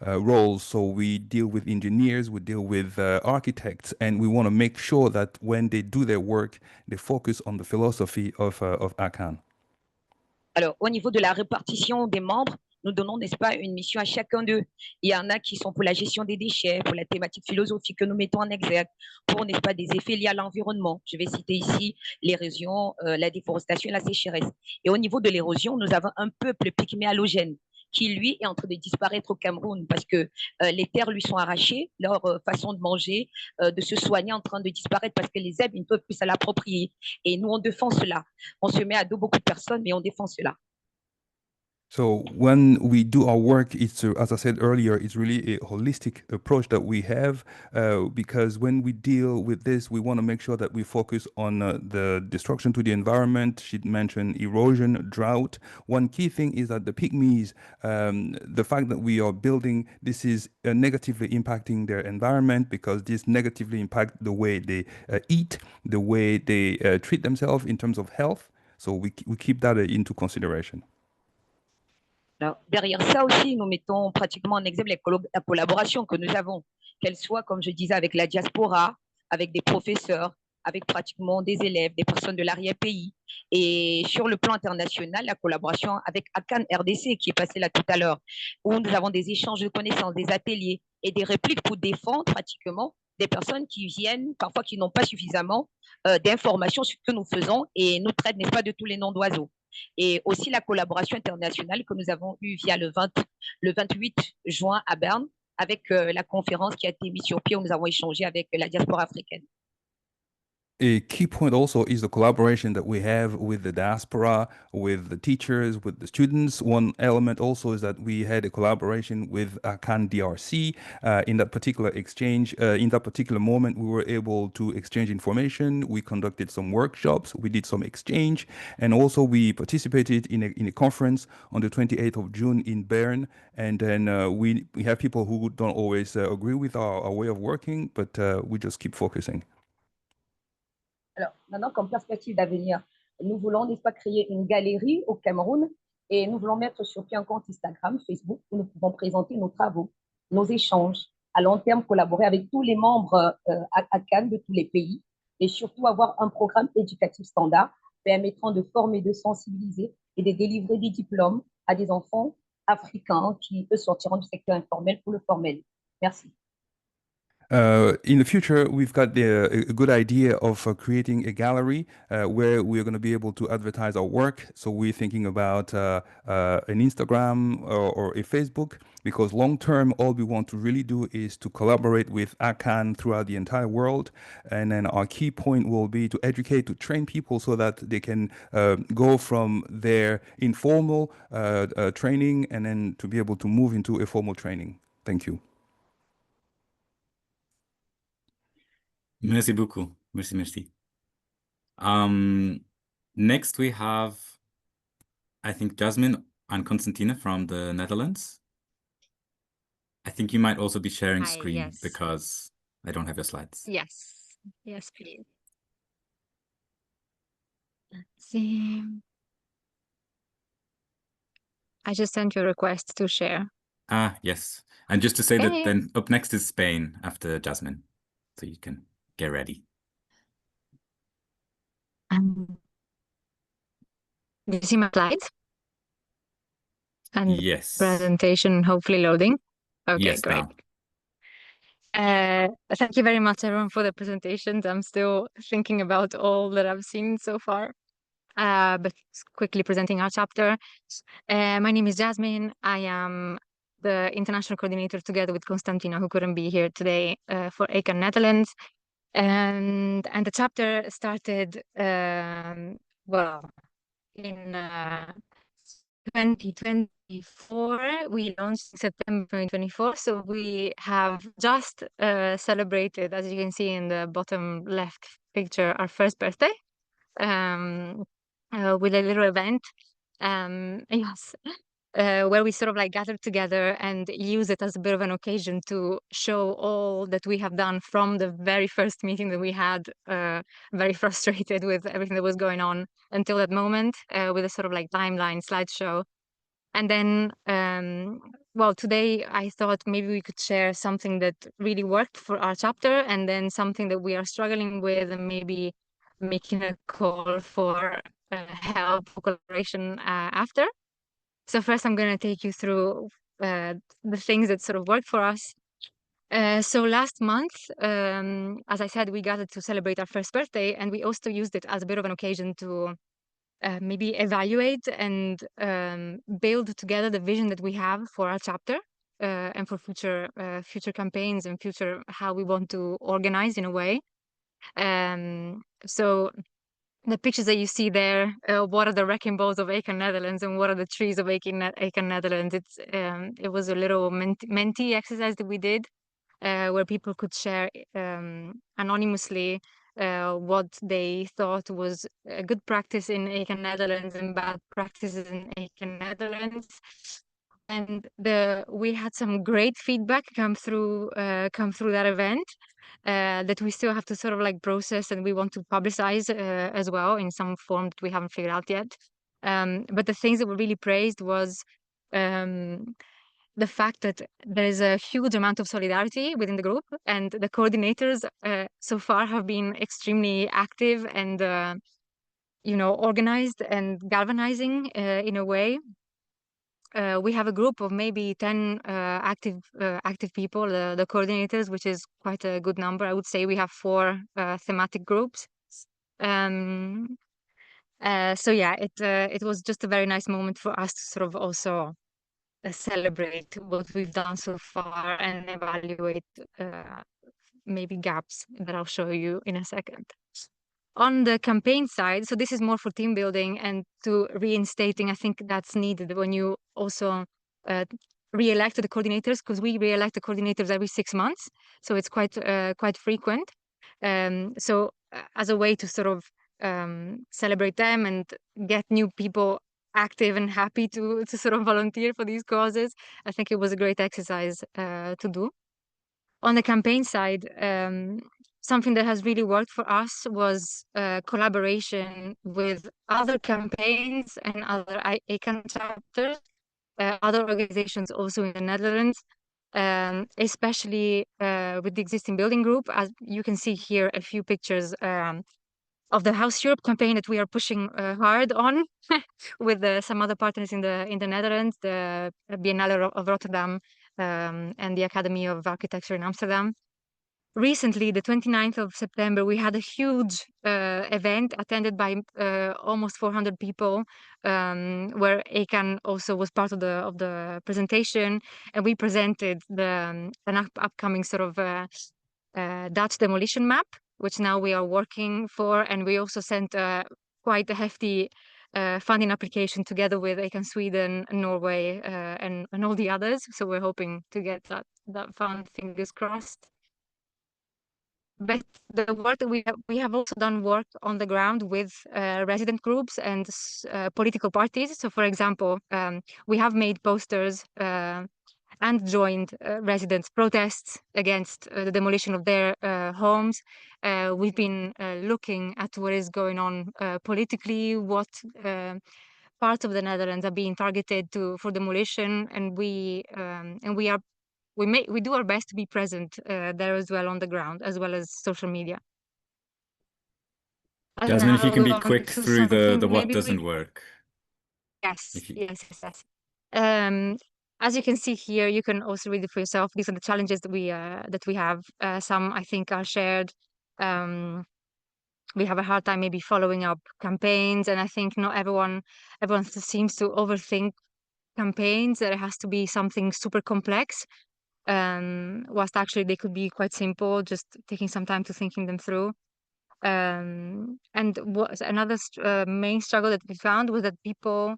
roles. So we deal with engineers, we deal with architects, and we want to make sure that when they do their work, they focus on the philosophy of ACAN. Alors, au niveau de la répartition des membres, nous donnons, n'est-ce pas, une mission à chacun d'eux. Il y en a qui sont pour la gestion des déchets, pour la thématique philosophique que nous mettons en exergue, pour, n'est-ce pas, des effets liés à l'environnement. Je vais citer ici l'érosion, la déforestation et la sécheresse. Et au niveau de l'érosion, nous avons un peuple pygmée halogène qui, lui, est en train de disparaître au Cameroun parce que les terres lui sont arrachées, leur façon de manger, de se soigner en train de disparaître parce que les zèbres ne peuvent plus se l'approprier. Et nous, on défend cela. On se met à dos beaucoup de personnes, mais on défend cela. So when we do our work, it's as I said earlier, it's really a holistic approach that we have because when we deal with this, we want to make sure that we focus on the destruction to the environment. She mentioned erosion, drought. One key thing is that the pygmies, the fact that we are building, this is negatively impacting their environment because this negatively impact the way they eat, the way they treat themselves in terms of health. So we keep that into consideration. Alors, derrière ça aussi, nous mettons pratiquement en exemple la collaboration que nous avons, qu'elle soit, comme je disais, avec la diaspora, avec des professeurs, avec pratiquement des élèves, des personnes de l'arrière-pays. Et sur le plan international, la collaboration avec ACAN RDC, qui est passé là tout à l'heure, où nous avons des échanges de connaissances, des ateliers et des répliques pour défendre pratiquement des personnes qui viennent, parfois qui n'ont pas suffisamment d'informations sur ce que nous faisons et nous traitent, n'est-ce pas, de tous les noms d'oiseaux. Et aussi la collaboration internationale que nous avons eue via le 28 juin à Berne avec la conférence qui a été mise sur pied où nous avons échangé avec la diaspora africaine. A key point also is the collaboration that we have with the diaspora, with the teachers, with the students. One element also is that we had a collaboration with ACAN DRC. In that particular exchange, in that particular moment, we were able to exchange information. We conducted some workshops, we did some exchange, and also we participated in a conference on the 28th of June in Bern. And then we have people who don't always agree with our way of working, but we just keep focusing. Alors, maintenant, comme perspective d'avenir, nous voulons, n'est-ce pas, créer une galerie au Cameroun et nous voulons mettre sur pied un compte Instagram, Facebook, où nous pouvons présenter nos travaux, nos échanges, à long terme collaborer avec tous les membres à Cannes de tous les pays et surtout avoir un programme éducatif standard permettant de former, de sensibiliser et de délivrer des diplômes à des enfants africains qui, eux, sortiront du secteur informel pour le formel. Merci. In the future, we've got a good idea of creating a gallery where we're going to be able to advertise our work. So we're thinking about an Instagram or a Facebook, because long term, all we want to really do is to collaborate with ACAN throughout the entire world. And then our key point will be to educate, to train people so that they can go from their informal training and then to be able to move into a formal training. Thank you. Merci beaucoup. Merci, merci. Next we have, I think, Jasmine and Constantina from the Netherlands. I think you might also be sharing screen yes. because I don't have your slides. Yes, yes, please. Let's see. I just sent you a request to share. Ah, yes. And just to say that Okay. then up next is Spain after Jasmine. So you can get ready. Do you see my slides? And Yes. presentation hopefully loading. Okay, Yes, great. now. Thank you very much, everyone, for the presentations. I'm still thinking about all that I've seen so far. But quickly presenting our chapter. My name is Jasmine. I am the international coordinator together with Constantina, who couldn't be here today, for ACAN Netherlands. And the chapter started, well, in 2024. We launched in September 2024. So we have just celebrated, as you can see in the bottom left picture, our first birthday with a little event. Yes. Where we sort of like gathered together and use it as a bit of an occasion to show all that we have done from the very first meeting that we had, very frustrated with everything that was going on until that moment, with a sort of like timeline slideshow. And then, well, today I thought maybe we could share something that really worked for our chapter and then something that we are struggling with and maybe making a call for help for collaboration after. So first I'm going to take you through the things that sort of worked for us. So last month, as I said, we gathered to celebrate our first birthday, and we also used it as a bit of an occasion to maybe evaluate and build together the vision that we have for our chapter and for future campaigns and future how we want to organize in a way. So the pictures that you see there, what are the wrecking balls of ACAN Netherlands and what are the trees of ACAN Netherlands? It was a little Menti exercise that we did where people could share anonymously what they thought was a good practice in ACAN Netherlands and bad practices in ACAN Netherlands. And we had some great feedback come through that event that we still have to sort of like process, and we want to publicize as well in some form that we haven't figured out yet. But the things that were really praised was the fact that there is a huge amount of solidarity within the group, and the coordinators so far have been extremely active and organized and galvanizing in a way. We have a group of maybe 10 active people, the coordinators, which is quite a good number. I would say we have 4 thematic groups. So yeah, it was just a very nice moment for us to sort of also celebrate what we've done so far and evaluate maybe gaps that I'll show you in a second. On the campaign side, so this is more for team building and to reinstating, I think that's needed when you also re-elect the coordinators, because we re-elect the coordinators every 6 months, so it's quite frequent. So as a way to sort of celebrate them and get new people active and happy to sort of volunteer for these causes, I think it was a great exercise to do. On the campaign side, something that has really worked for us was collaboration with other campaigns and other ACAN chapters, other organizations also in the Netherlands, especially with the existing building group. As you can see here, a few pictures of the House Europe campaign that we are pushing hard on with some other partners in the Netherlands, the Biennale of Rotterdam and the Academy of Architecture in Amsterdam. Recently, the 29th of September, we had a huge event attended by almost 400 people, where ACAN also was part of the presentation, and we presented an upcoming sort of Dutch demolition map, which now we are working for, and we also sent quite a hefty funding application together with ACAN Sweden, Norway, and all the others. So we're hoping to get that fund, fingers crossed. But the work that we have also done work on the ground with resident groups and political parties. So, for example, we have made posters and joined residents' protests against the demolition of their homes. We've been looking at what is going on politically, what parts of the Netherlands are being targeted for demolition, and we do our best to be present there as well on the ground, as well as social media. Jasmine, if you can be quick through the what doesn't work. Yes. As you can see here, you can also read it for yourself. These are the challenges that we have. Some I think are shared. We have a hard time maybe following up campaigns, and I think not everyone seems to overthink campaigns, that it has to be something super complex. Whilst actually they could be quite simple, just taking some time to thinking them through. And what another main struggle that we found was that people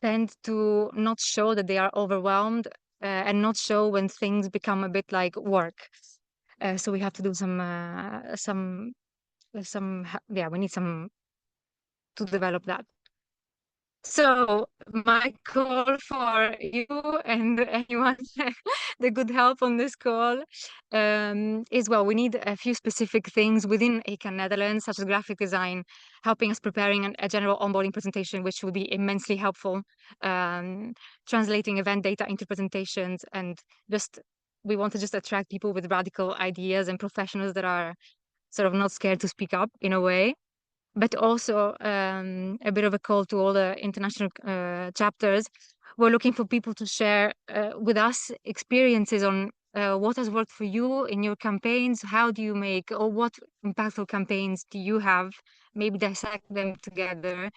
tend to not show that they are overwhelmed and not show when things become a bit like work. So we have to do we need some to develop that. So my call for you and anyone that could help on this call is, well, we need a few specific things within ACAN Netherlands, such as graphic design, helping us preparing a general onboarding presentation, which would be immensely helpful, translating event data into presentations, and we want to just attract people with radical ideas and professionals that are sort of not scared to speak up in a way. but also a bit of a call to all the international chapters. We're looking for people to share with us experiences on what has worked for you in your campaigns. How do you make, or what impactful campaigns do you have? Maybe dissect them together.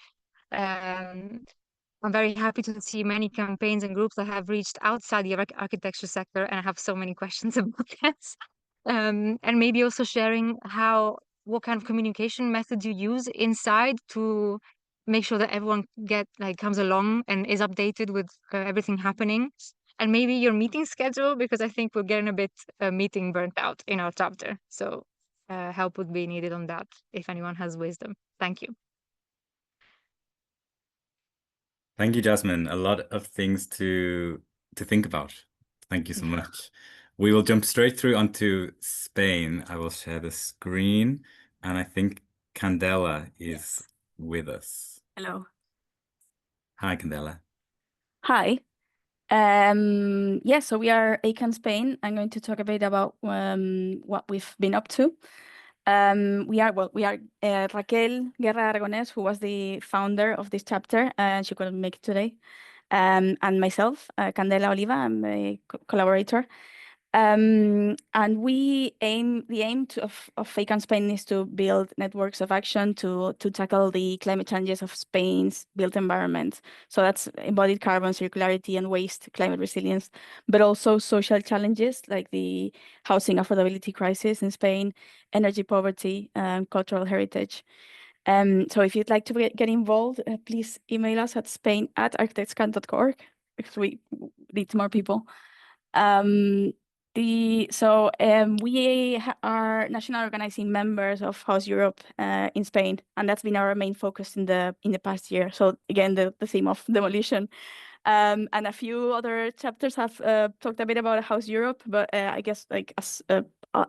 I'm very happy to see many campaigns and groups that have reached outside the architecture sector, and I have so many questions about this. And maybe also sharing what kind of communication methods you use inside to make sure that everyone comes along and is updated with everything happening. And maybe your meeting schedule, because I think we're getting a bit meeting burnt out in our chapter. So help would be needed on that if anyone has wisdom. Thank you. Thank you, Jasmine. A lot of things to think about. Thank you so much. We will jump straight through onto Spain. I will share the screen, and I think Candela is with us. Hello. Hi, Candela. Hi. So we are ACAN Spain. I'm going to talk a bit about what we've been up to. We are Raquel Guerra Aragonés, who was the founder of this chapter, and she couldn't make it today. And myself, Candela Oliva, I'm a collaborator. And the aim of ACAN Spain is to build networks of action to tackle the climate challenges of Spain's built environment. So that's embodied carbon, circularity, and waste, climate resilience, but also social challenges like the housing affordability crisis in Spain, energy poverty, cultural heritage. So if you'd like to get involved, please email us at spain@architectscan.org because we need more people. We are national organizing members of House Europe in Spain, and that's been our main focus in the past year. So again, the theme of demolition. And a few other chapters have talked a bit about House Europe, but I guess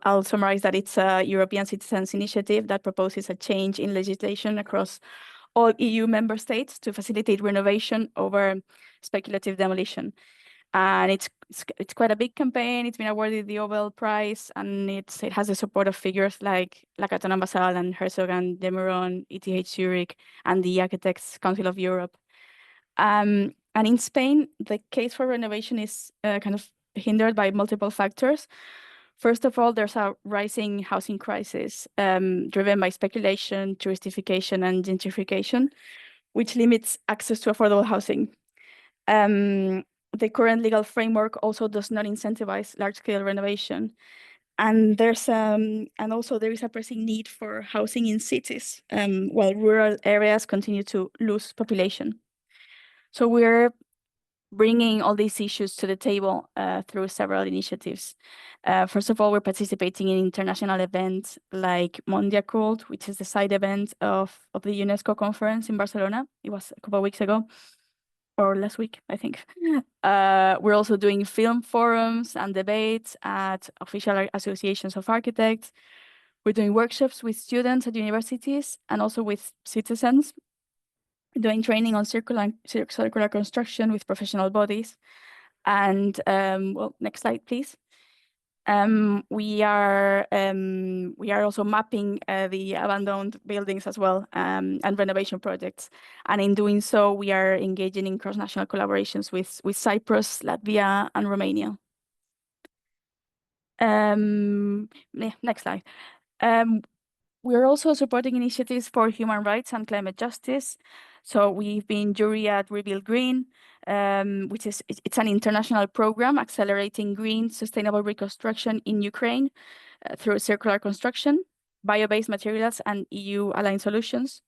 I'll summarize that it's a European citizens initiative that proposes a change in legislation across all EU member states to facilitate renovation over speculative demolition. And it's quite a big campaign. It's been awarded the Nobel Prize, and it has the support of figures like Lacatón Basal and Herzog and Demeron, ETH Zurich, and the Architects Council of Europe. And in Spain, the case for renovation is kind of hindered by multiple factors. First of all, there's a rising housing crisis driven by speculation, touristification, and gentrification, which limits access to affordable housing. The current legal framework also does not incentivize large-scale renovation. And also there is a pressing need for housing in cities, while rural areas continue to lose population. So we're bringing all these issues to the table through several initiatives. First of all, we're participating in international events like Mondia Cult, which is the side event of the UNESCO conference in Barcelona. It was a couple of weeks ago, or last week, I think. We're also doing film forums and debates at official associations of architects. We're doing workshops with students at universities and also with citizens, doing training on circular construction with professional bodies. And next slide, please. We are also mapping the abandoned buildings as well, and renovation projects. And in doing so, we are engaging in cross-national collaborations with Cyprus, Latvia, and Romania. Next slide. We're also supporting initiatives for human rights and climate justice. So we've been jury at Rebuild Green, it's an international program accelerating green sustainable reconstruction in Ukraine through circular construction, bio-based materials, and EU-aligned solutions.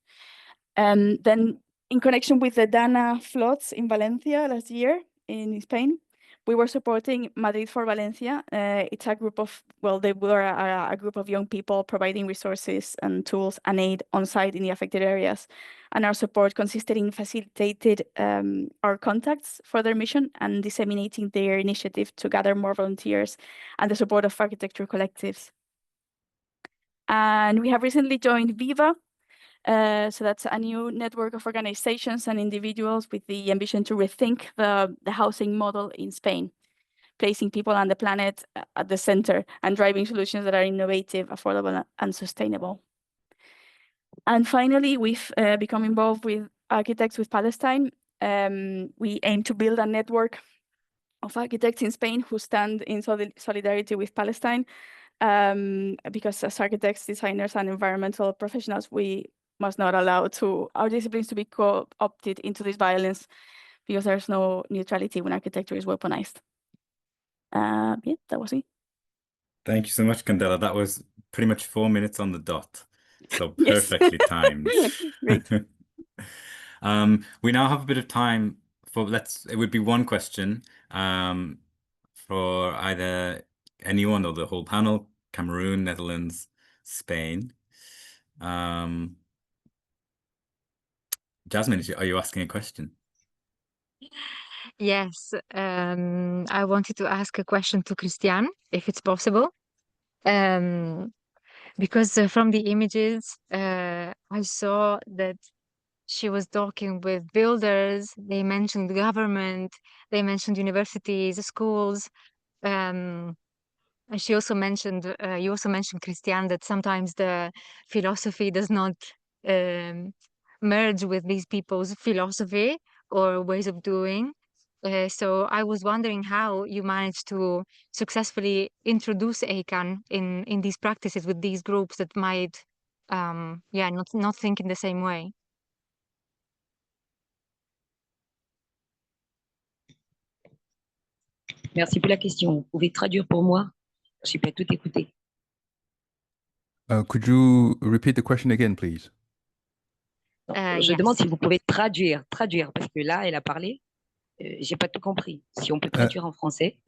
Then in connection with the Dana floods in Valencia last year in Spain, we were supporting Madrid for Valencia. It's a group of, they were a group of young people providing resources and tools and aid on site in the affected areas. And our support consisted in facilitating our contacts for their mission and disseminating their initiative to gather more volunteers and the support of architecture collectives. And we have recently joined Viva. So that's a new network of organizations and individuals with the ambition to rethink the housing model in Spain, placing people and the planet at the center and driving solutions that are innovative, affordable, and sustainable. And finally, we've become involved with Architects with Palestine. We aim to build a network of architects in Spain who stand in solidarity with Palestine, because as architects, designers, and environmental professionals, we must not allow our disciplines to be co-opted into this violence, because there's no neutrality when architecture is weaponized. Yeah, that was it. Thank you so much, Candela. That was pretty much 4 minutes on the dot. So Yes. perfectly timed. Great. We now have a bit of time for, it would be one question for either anyone or the whole panel, Cameroon, Netherlands, Spain. Jasmine, are you asking a question? Yes, I wanted to ask a question to Christiane, if it's possible. Because from the images, I saw that she was talking with builders, they mentioned government, they mentioned universities, schools, and she also mentioned, you also mentioned, Christiane, that sometimes the philosophy does not merge with these people's philosophy or ways of doing. So I was wondering how you managed to successfully introduce ACAN in these practices with these groups that might, yeah, not think in the same way. Merci pour la question. Vous pouvez traduire pour moi? Je n'ai pas tout écouté. Could you repeat the question again, please? Je demande si vous pouvez traduire, parce que là, elle a parlé, j'ai pas tout compris. Si on peut traduire en français.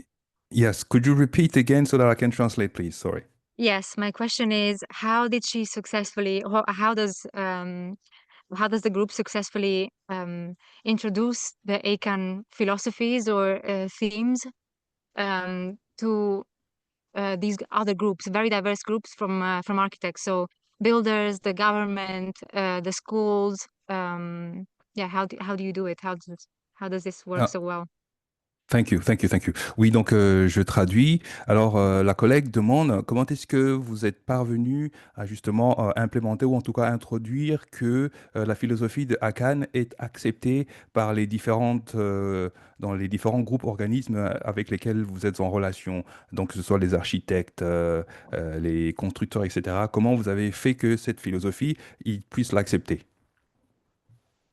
Yes, could you repeat again so that I can translate, please? Sorry. Yes, my question is, how did she successfully, how does the group successfully introduce the ACAN philosophies or themes to these other groups, very diverse groups from architects, so builders, the government, the schools. Yeah, how do you do it? How does this work so well? Thank you. Oui, donc je traduis. Alors, la collègue demande comment est-ce que vous êtes parvenu à justement implémenter ou en tout cas introduire que la philosophie de ACAN est acceptée par les dans les différents groupes organismes avec lesquels vous êtes en relation, donc que ce soit les architectes, les constructeurs, etc. Comment vous avez fait que cette philosophie, ils puissent l'accepter?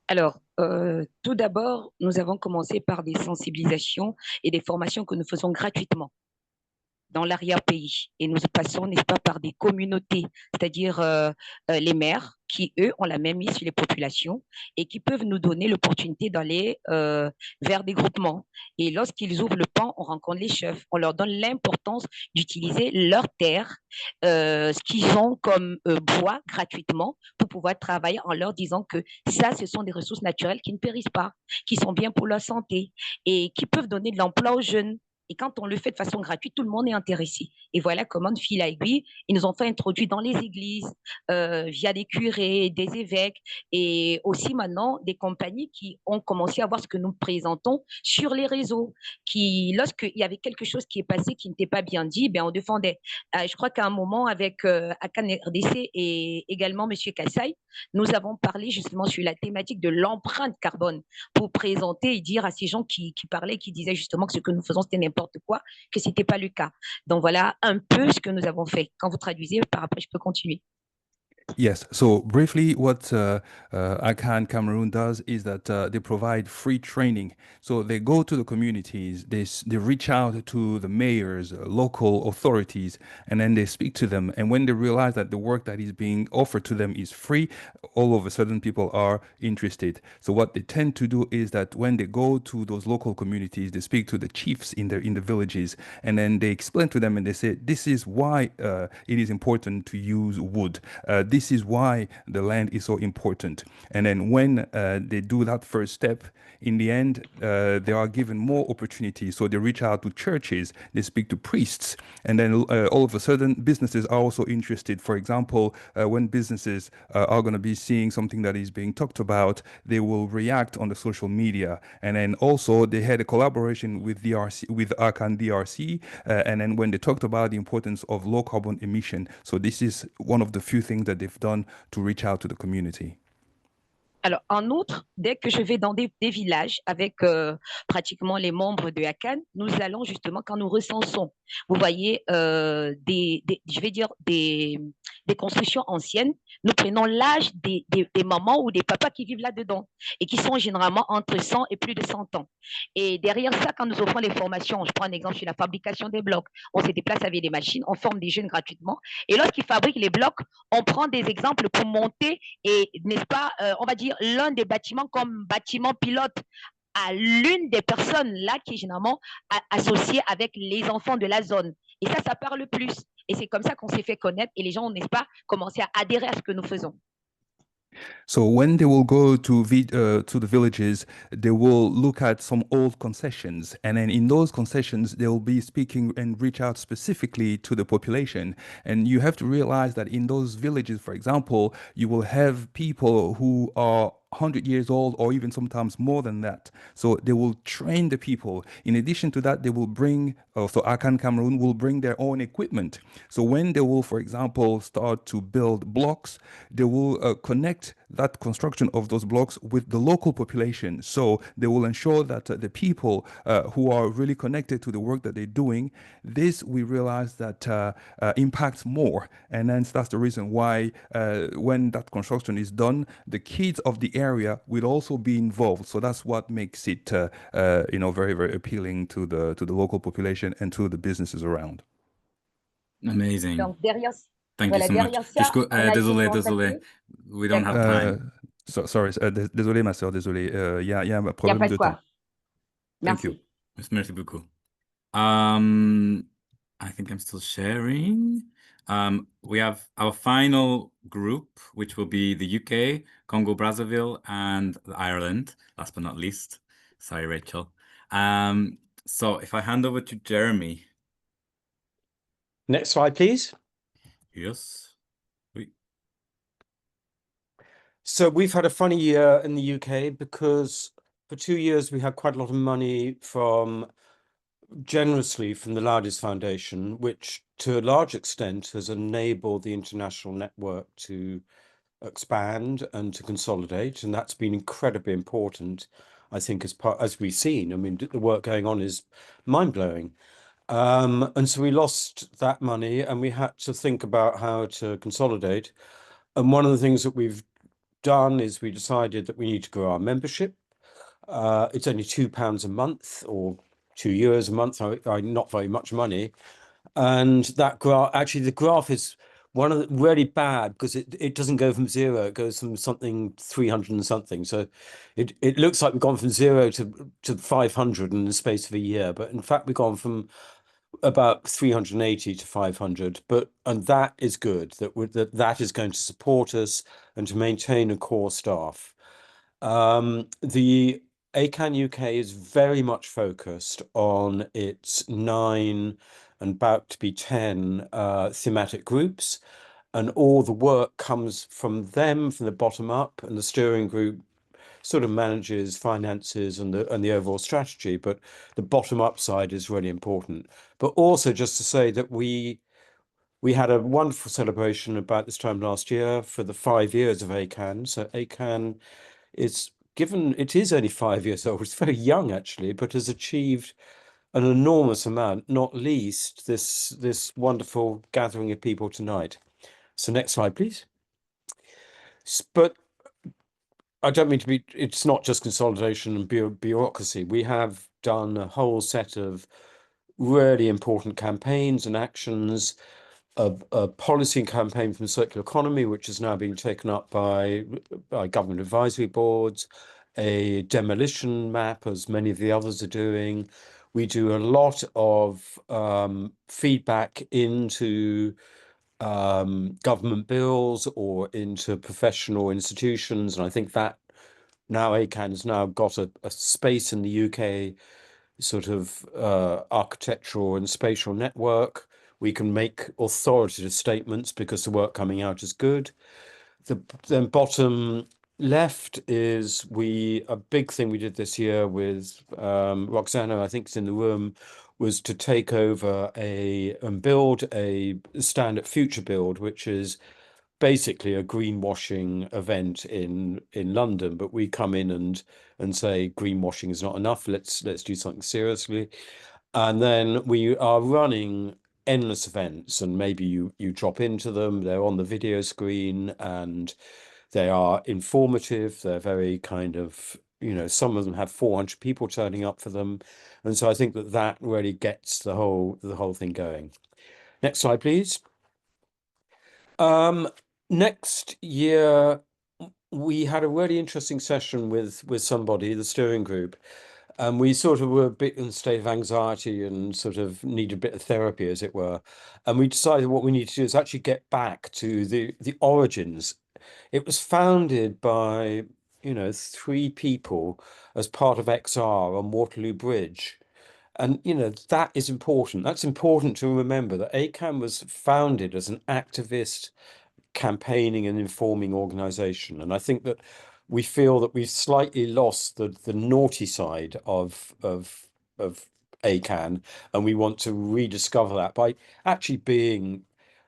Alors, tout d'abord, nous avons commencé par des sensibilisations et des formations que nous faisons gratuitement dans l'arrière-pays. Et nous passons, n'est-ce pas, par des communautés, c'est-à-dire les maires qui, eux, ont la même mise sur les populations et qui peuvent nous donner l'opportunité d'aller vers des groupements. Et lorsqu'ils ouvrent le pan, on rencontre les chefs. On leur donne l'importance d'utiliser leurs terres, ce qu'ils ont comme bois gratuitement pour pouvoir travailler en leur disant que ça, ce sont des ressources naturelles qui ne périssent pas, qui sont bien pour leur santé et qui peuvent donner de l'emploi aux jeunes. Et quand on le fait de façon gratuite, tout le monde est intéressé. Et voilà comment, de fil à aiguille, ils nous ont fait introduire dans les églises, via des curés, des évêques, et aussi maintenant des compagnies qui ont commencé à voir ce que nous présentons sur les réseaux, qui, lorsqu'il y avait quelque chose qui est passé qui n'était pas bien dit, ben on défendait. Je crois qu'à un moment, avec ACAN RDC et également M. Kassai, nous avons parlé justement sur la thématique de l'empreinte carbone pour présenter et dire à ces gens qui parlaient, qui disaient justement que ce que nous faisons, c'était n'importe quoi, que ce n'était pas le cas. Donc voilà un peu ce que nous avons fait. Quand vous traduisez, par après, je peux continuer. Yes. So briefly, what ACAN Cameroon does is that they provide free training. So they go to the communities, they reach out to the mayors, local authorities, and then they speak to them. And when they realize that the work that is being offered to them is free, all of a sudden people are interested. So what they tend to do is that when they go to those local communities, they speak to the chiefs in the villages, and then they explain to them and they say, this is why it is important to use wood. This is why the land is so important. And then when they do that first step, in the end, they are given more opportunities. So they reach out to churches, they speak to priests, and then all of a sudden, businesses are also interested. For example, when businesses are going to be seeing something that is being talked about, they will react on the social media. And then also, they had a collaboration with ACAN DRC, and then when they talked about the importance of low carbon emission. So this is one of the few things that they we've done to reach out to the community. Alors, en outre, dès que je vais dans des villages avec pratiquement les membres de ACAN, nous allons justement, quand nous recensons, vous voyez, je vais dire des constructions anciennes, nous prenons l'âge des mamans ou des papas qui vivent là-dedans et qui sont généralement entre 100 et plus de 100 ans. Et derrière ça, quand nous offrons les formations, je prends un exemple sur la fabrication des blocs, on se déplace avec des machines, on forme des jeunes gratuitement. Et lorsqu'ils fabriquent les blocs, on prend des exemples pour monter et, n'est-ce pas, on va dire, l'un des bâtiments comme bâtiment pilote à l'une des personnes là qui est généralement associée avec les enfants de la zone. Et ça parle plus. Et c'est comme ça qu'on s'est fait connaître et les gens, n'est-ce pas, commencé à adhérer à ce que nous faisons. So when they will go to the villages, they will look at some old concessions, and then in those concessions, they will be speaking and reach out specifically to the population. And you have to realize that in those villages, for example, you will have people who are 100 years old or even sometimes more than that. So they will train the people. In addition to that, they will bring, so ACAN Cameroon will bring their own equipment. So when they will, for example, start to build blocks, they will connect that construction of those blocks with the local population. So they will ensure that the people who are really connected to the work that they're doing, this we realize that impacts more. And then that's the reason why when that construction is done, the kids of the area will also be involved. So that's what makes it very, very appealing to the local population and to the businesses around. Amazing. Donc, derrière, Thank voilà, you so much. derrière ça, on a été Désolé. We don't have time. Sorry, désolé ma sœur, désolé. Il y a un problème pas de de quoi. temps. Merci. Thank you. Merci beaucoup. I think I'm still sharing. We have our final group, which will be the UK, Congo, Brazzaville, and Ireland, last but not least. Sorry, Rachel. So if I hand over to Jeremy. Next slide, please. Yes. So we've had a funny year in the UK because for 2 years we had quite a lot of money generously from the Loudest Foundation, which to a large extent has enabled the international network to expand and to consolidate, and that's been incredibly important, I think, as we've seen. I mean, the work going on is mind-blowing. And so we lost that money and we had to think about how to consolidate. And one of the things that we've done is we decided that we need to grow our membership. It's only £2 a month or €2 a month, not very much money. And that graph, actually the graph is one of the really bad because it doesn't go from 0, it goes from something 300 and something. So it looks like we've gone from 0 to 500 in the space of a year, but in fact we've gone from about 380 to 500, and that is good, that is going to support us and to maintain a core staff. The ACAN UK is very much focused on its 9 and about to be 10 thematic groups, and all the work comes from them, from the bottom up, and the steering group sort of manages finances and the overall strategy, but the bottom up side is really important. But also just to say that we had a wonderful celebration about this time last year for the 5 years of ACAN. So ACAN it is only 5 years old, it's very young actually, but has achieved an enormous amount, not least this wonderful gathering of people tonight. So next slide, please. But I don't mean to be, it's not just consolidation and bureaucracy. We have done a whole set of really important campaigns and actions, a policy campaign from circular economy, which is now being taken up by government advisory boards, a demolition map, as many of the others are doing. We do a lot of feedback into government bills or into professional institutions, and I think that now ACAN has now got a space in the UK sort of architectural and spatial network. We can make authoritative statements because the work coming out is good. Then bottom left is a big thing we did this year with Roxana, I think is in the room, was to take over and build a stand at Future Build, which is basically a greenwashing event in London, but we come in and say greenwashing is not enough. Let's do something seriously, and then we are running endless events, and maybe you drop into them. They're on the video screen and they are informative. They're very kind of, some of them have 400 people turning up for them, and so I think that really gets the whole thing going. Next slide, please. Next year, we had a really interesting session with somebody, the steering group, and we sort of were a bit in a state of anxiety and sort of needed a bit of therapy, as it were. And we decided what we need to do is actually get back to the origins. It was founded by, 3 people as part of XR on Waterloo Bridge. And, that is important. That's important to remember that ACAN was founded as an activist, campaigning and informing organization. And I think that we feel that we've slightly lost the naughty side of ACAN, and we want to rediscover that by actually being,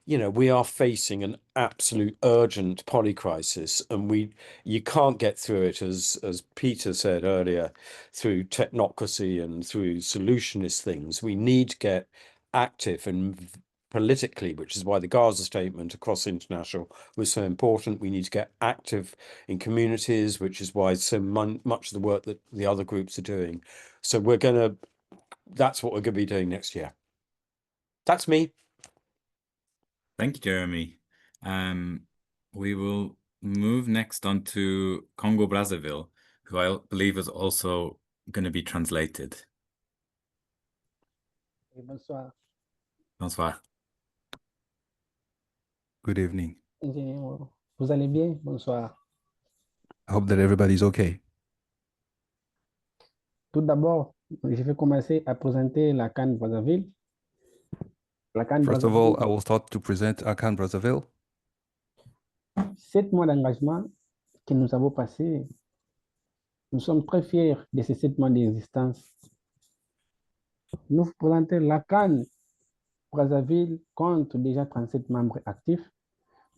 we are facing an absolute urgent polycrisis, and you can't get through it, as Peter said earlier, through technocracy and through solutionist things. We need to get active and politically, which is why the Gaza statement across international was so important. We need to get active in communities, which is why so much of the work that the other groups are doing. So that's what we're going to be doing next year. That's me. Thank you, Jeremy. We will move next on to Congo Brazzaville, who I believe is also going to be translated. Bonsoir. Bonsoir. Good evening. Vous allez bien? Bonsoir. I hope that everybody's okay. Tout d'abord, je vais commencer à présenter la CAN Brazzaville. First of all, I will start to present ACAN Brazzaville. 7 mois d'engagement que nous avons passés, nous sommes très fiers de ces 7 mois d'existence. Nous vous présentons la CAN Brazzaville compte déjà 37 membres actifs.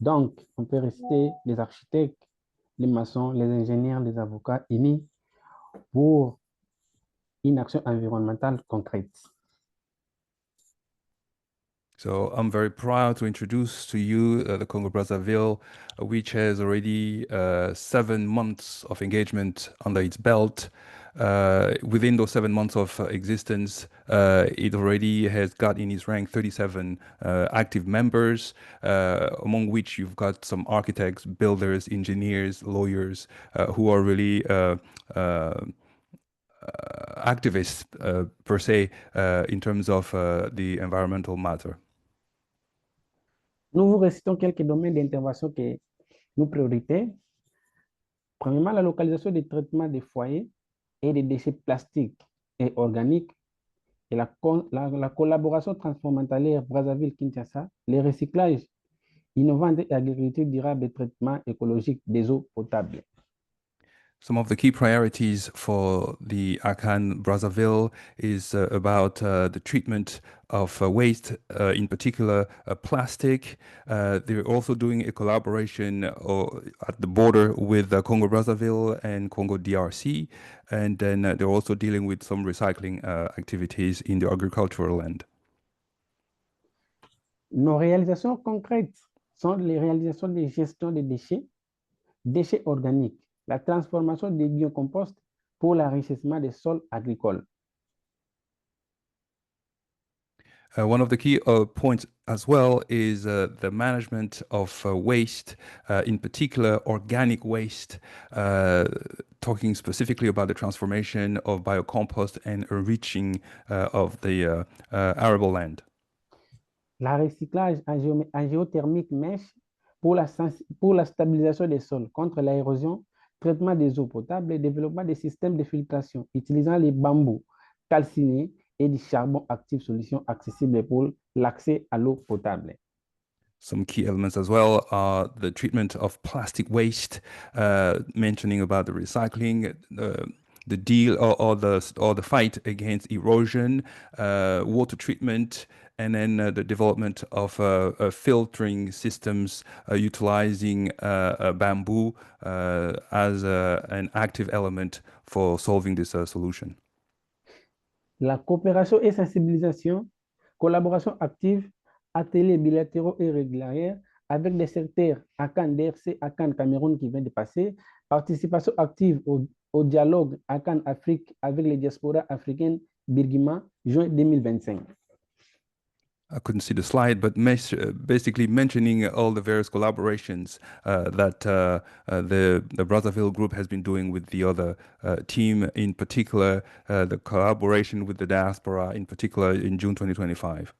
Donc, on peut rester les architectes, les maçons, les ingénieurs, les avocats unis pour une action environnementale concrète. So I'm very proud to introduce to you the Congo Brazzaville, which has already 7 months of engagement under its belt. Within those 7 months of existence, it already has got in its rank 37 active members, among which you've got some architects, builders, engineers, lawyers, who are really activists per se in terms of the environmental matter. Nous vous récitons quelques domaines d'intervention que nous prioritaires. Premièrement, la localisation des traitements des foyers et des déchets plastiques et organiques, et la collaboration transfrontalière Brazzaville-Kinshasa, les recyclages innovants et agriculture durable et traitement écologique des eaux potables. Some of the key priorities for the ACAN Brazzaville is about the treatment of waste, in particular plastic. They're also doing a collaboration at the border with Congo Brazzaville and Congo DRC, and then they're also dealing with some recycling activities in the agricultural land. Nos réalisations concrètes sont les réalisations de gestion des déchets organiques, la transformation des biocomposts pour l'enrichissement des sols agricoles. One of the key points as well is the management of waste, in particular organic waste, talking specifically about the transformation of biocompost and enriching of the arable land. La recyclage en géothermique mèche pour la stabilisation des sols contre l'érosion, traitement des eaux potables et développement des systèmes de filtration utilisant les bambous calcinés et du charbon actif, solution accessible pour l'accès à l'eau potable. Some key elements as well are the treatment of plastic waste, mentioning about the recycling, the deal or the fight against erosion, water treatment, and then the development of filtering systems utilizing bamboo as an active element for solving this solution. La coopération et sensibilisation, collaboration active, ateliers bilatéraux et réguliers avec des secteurs ACAN DRC, ACAN Cameroun qui vient de passer, participation active au dialogue ACAN Afrique avec les diasporas africaines Birgima, juin 2025. I couldn't see the slide, but basically mentioning all the various collaborations that the Brazzaville group has been doing with the other team, in particular the collaboration with the diaspora, in particular in June 2025.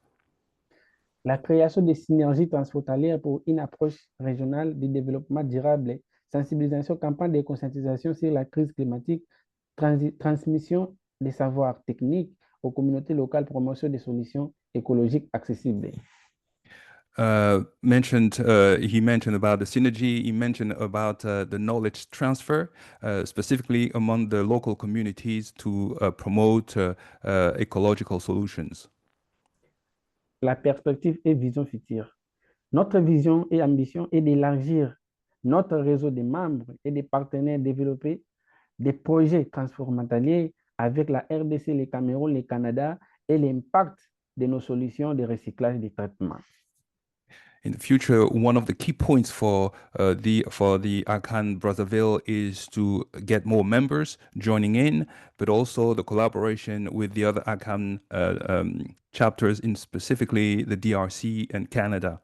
La création de synergies transfrontalières pour une approche régionale du développement durable, sensibilisation, campagne de conscientisation sur la crise climatique, transmission des savoirs techniques aux communautés locales, promotion des solutions écologiques accessibles. He mentioned about the synergy. He mentioned about the knowledge transfer, specifically among the local communities to promote ecological solutions. La perspective et vision future. Notre vision et ambition est d'élargir notre réseau de membres et de partenaires, développer des projets transfrontaliers avec la RDC, le Cameroun, le Canada et l'impact de nos solutions de recyclage et de traitement. In the future, one of the key points for the ACAN Brazzaville is to get more members joining in, but also the collaboration with the other ACAN chapters, in specifically the DRC and Canada.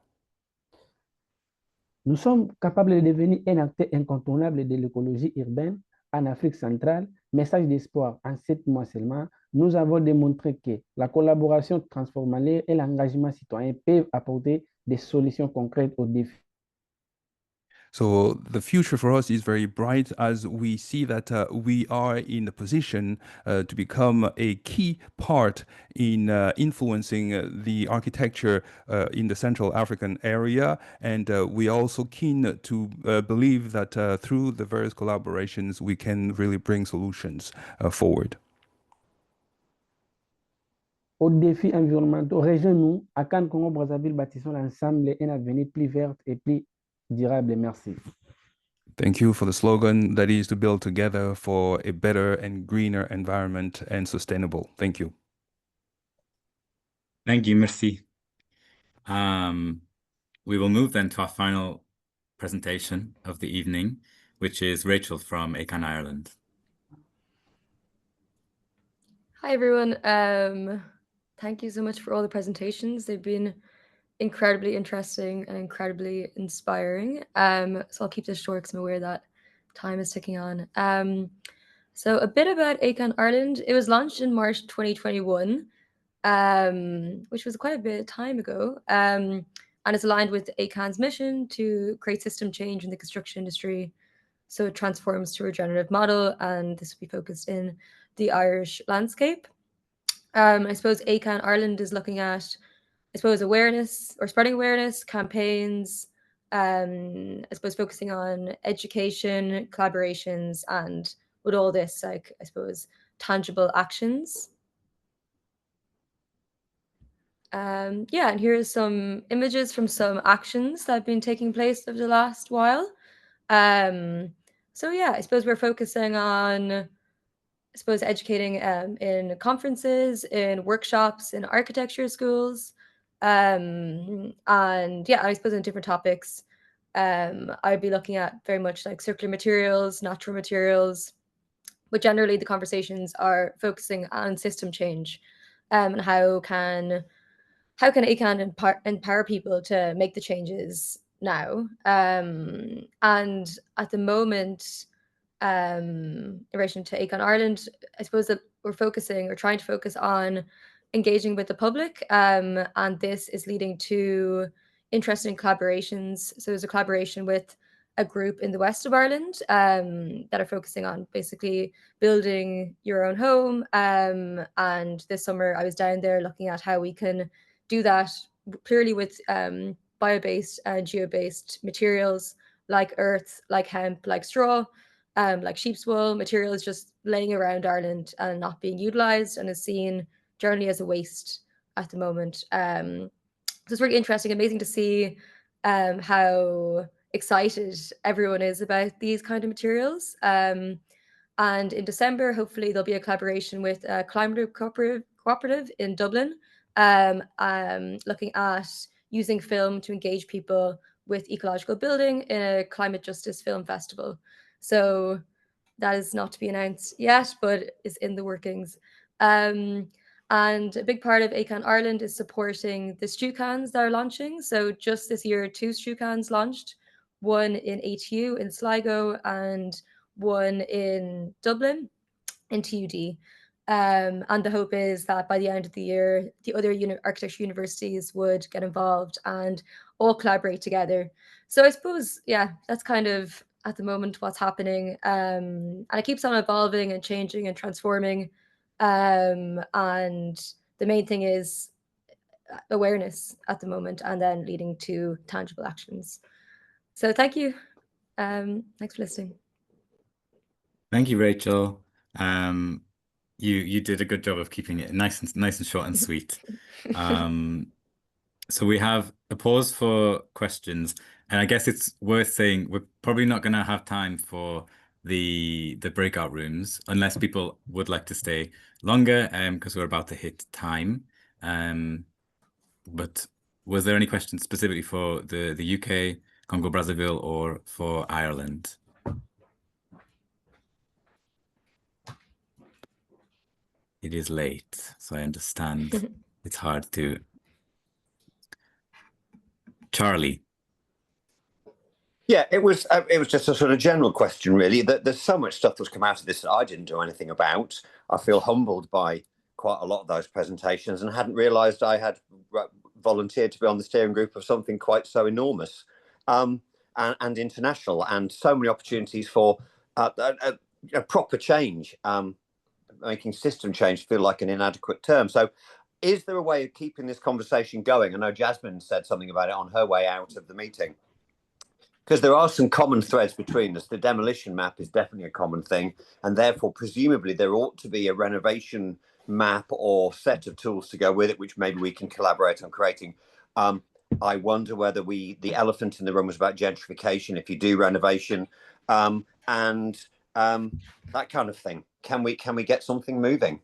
Nous sommes capables de devenir un acteur incontournable de l'écologie urbaine en Afrique centrale. Message d'espoir, en 7 mois seulement, nous avons démontré que la collaboration transformée et l'engagement citoyen peuvent apporter des solutions concrètes aux défis. So the future for us is very bright as we see that we are in a position to become a key part in influencing the architecture in the Central African area. And we are also keen to believe that through the various collaborations, we can really bring solutions forward. Aux défis environnementaux, rejoignons-nous, ACAN Congo Brazzaville, bâtissons ensemble un avenir plus vert et plus durable. Merci. Thank you for the slogan that is to build together for a better and greener environment and sustainable. Thank you. Thank you, merci. We will move then to our final presentation of the evening, which is Rachel from ACAN Ireland. Hi, everyone. Thank you so much for all the presentations. They've been incredibly interesting and incredibly inspiring. So I'll keep this short because I'm aware that time is ticking on. So a bit about ACAN Ireland. It was launched in March 2021, which was quite a bit of time ago. And it's aligned with ACAN's mission to create system change in the construction industry. So it transforms to a regenerative model, and this will be focused in the Irish landscape. I suppose ACAN Ireland is looking at, awareness or spreading awareness, campaigns, I suppose focusing on education, collaborations, and with all this, tangible actions. And here's some images from some actions that have been taking place over the last while. I suppose we're focusing on educating in conferences, in workshops, in architecture schools, and I suppose in different topics. I'd be looking at very much like circular materials, natural materials, but generally the conversations are focusing on system change, and how can ACAN empower people to make the changes now. And at the moment, in relation to ACAN Ireland, I suppose that we're trying to focus on engaging with the public, and this is leading to interesting collaborations. So there's a collaboration with a group in the west of Ireland that are focusing on basically building your own home. And this summer I was down there looking at how we can do that purely with bio-based and geo-based materials like earth, like hemp, like straw. like sheep's wool material is just laying around Ireland and not being utilised and is seen generally as a waste at the moment. So it's really interesting, amazing to see how excited everyone is about these kind of materials. And in December, hopefully there'll be a collaboration with Climate Group Cooperative in Dublin, looking at using film to engage people with ecological building in a climate justice film festival. So that is not to be announced yet, but is in the workings. And a big part of ACAN Ireland is supporting the stew cans that are launching. So just this year, 2 stew cans launched, one in ATU in Sligo and one in Dublin in TUD. And the hope is that by the end of the year, the other architecture universities would get involved and all collaborate together. So I suppose, yeah, that's kind of at the moment what's happening. And it keeps on evolving and changing and transforming. And the main thing is awareness at the moment and then leading to tangible actions. So thank you. Thanks for listening. Thank you, Rachel. You did a good job of keeping it nice and short and sweet. So we have a pause for questions, and I guess it's worth saying we're probably not going to have time for the breakout rooms unless people would like to stay longer, because we're about to hit time. But was there any questions specifically for the UK, Congo Brazzaville, or for Ireland? It is late, so I understand it's hard to. Charlie. Yeah, it was just a sort of general question, really. That there's so much stuff that's come out of this that I didn't do anything about. I feel humbled by quite a lot of those presentations and hadn't realised I had volunteered to be on the steering group of something quite so enormous and international, and so many opportunities for a proper change, making system change feel like an inadequate term. So is there a way of keeping this conversation going? I know Jasmine said something about it on her way out of the meeting, because there are some common threads between us. The demolition map is definitely a common thing, and therefore presumably there ought to be a renovation map or set of tools to go with it, which maybe we can collaborate on creating. I wonder whether the elephant in the room was about gentrification if you do renovation, and that kind of thing. Can we get something moving?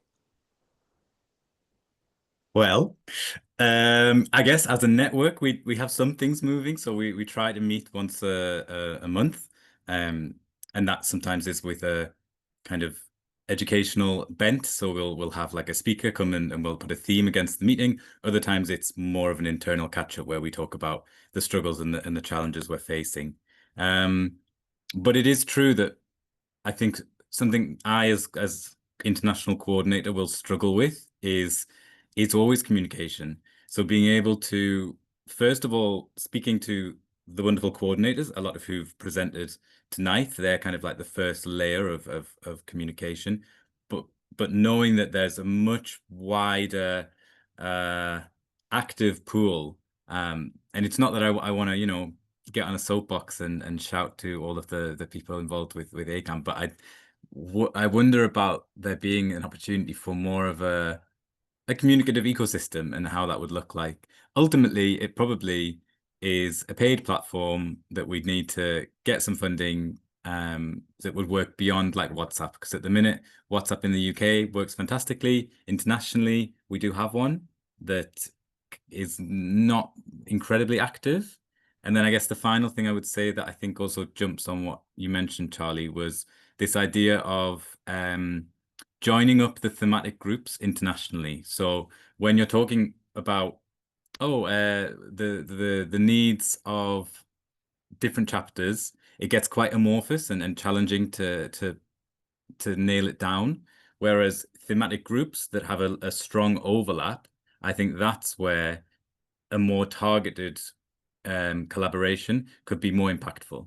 Well, I guess as a network, we have some things moving. So we try to meet once a month, and that sometimes is with a kind of educational bent. So we'll have like a speaker come in and we'll put a theme against the meeting. Other times it's more of an internal catch up where we talk about the struggles and the challenges we're facing. But it is true that I think something I as international coordinator will struggle with is it's always communication. So being able to, first of all, speaking to the wonderful coordinators, a lot of who've presented tonight, they're kind of like the first layer of communication, but knowing that there's a much wider active pool, and it's not that I want to get on a soapbox and shout to all of the people involved with ACAN, but I wonder about there being an opportunity for more of a communicative ecosystem and how that would look like. Ultimately, it probably is a paid platform that we'd need to get some funding that would work beyond like WhatsApp, because at the minute, WhatsApp in the UK works fantastically. Internationally, we do have one that is not incredibly active. And then I guess the final thing I would say that I think also jumps on what you mentioned, Charlie, was this idea of joining up the thematic groups internationally. So when you're talking about the needs of different chapters, it gets quite amorphous and challenging to nail it down. Whereas thematic groups that have a strong overlap, I think that's where a more targeted collaboration could be more impactful.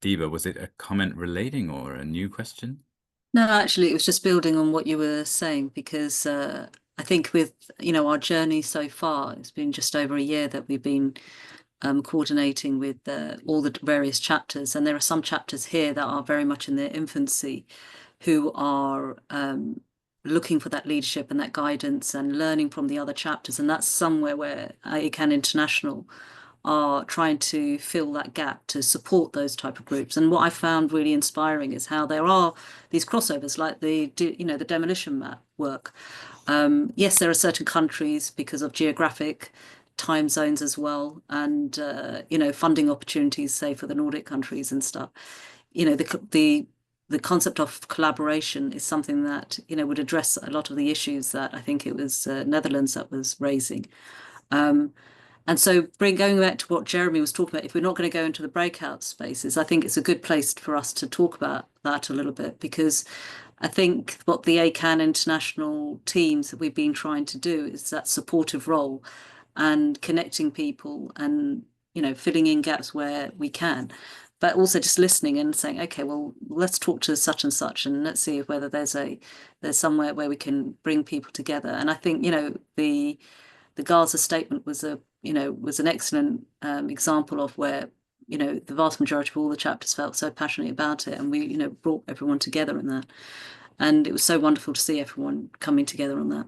Diba, was it a comment relating or a new question? No, actually, it was just building on what you were saying, because I think with our journey so far, it's been just over a year that we've been coordinating with all the various chapters. And there are some chapters here that are very much in their infancy, who are looking for that leadership and that guidance and learning from the other chapters. And that's somewhere where ACAN International are trying to fill that gap to support those type of groups. And what I found really inspiring is how there are these crossovers, like the demolition map work. Yes, there are certain countries because of geographic time zones as well, and funding opportunities, say for the Nordic countries and stuff. The concept of collaboration is something that would address a lot of the issues that I think it was Netherlands that was raising. And so going back to what Jeremy was talking about, if we're not going to go into the breakout spaces, I think it's a good place for us to talk about that a little bit, because I think what the ACAN international teams that we've been trying to do is that supportive role and connecting people and, filling in gaps where we can, but also just listening and saying, okay, well, let's talk to such and such, and let's see whether there's somewhere where we can bring people together. And I think, the Gaza statement was an excellent example of where, the vast majority of all the chapters felt so passionately about it, and we, brought everyone together in that. And it was so wonderful to see everyone coming together on that.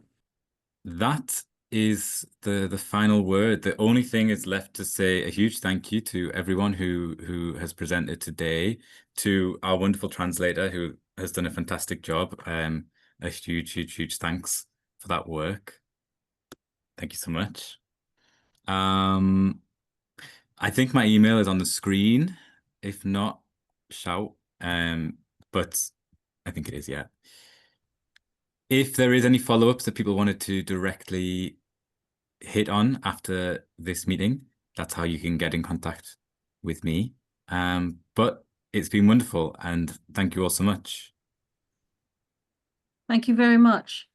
That is the final word. The only thing is left to say a huge thank you to everyone who has presented today, to our wonderful translator who has done a fantastic job. A huge thanks for that work. Thank you so much. I think my email is on the screen. If not, shout. But I think it is, yeah. If there is any follow-ups that people wanted to directly hit on after this meeting, that's how you can get in contact with me. But it's been wonderful, and thank you all so much. Thank you very much.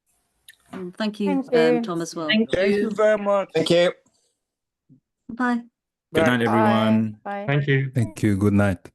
And thank you, Tom, as well. Thank you very much. Thank you. Bye. Good night, everyone. Bye. Thank you. Thank you. Good night.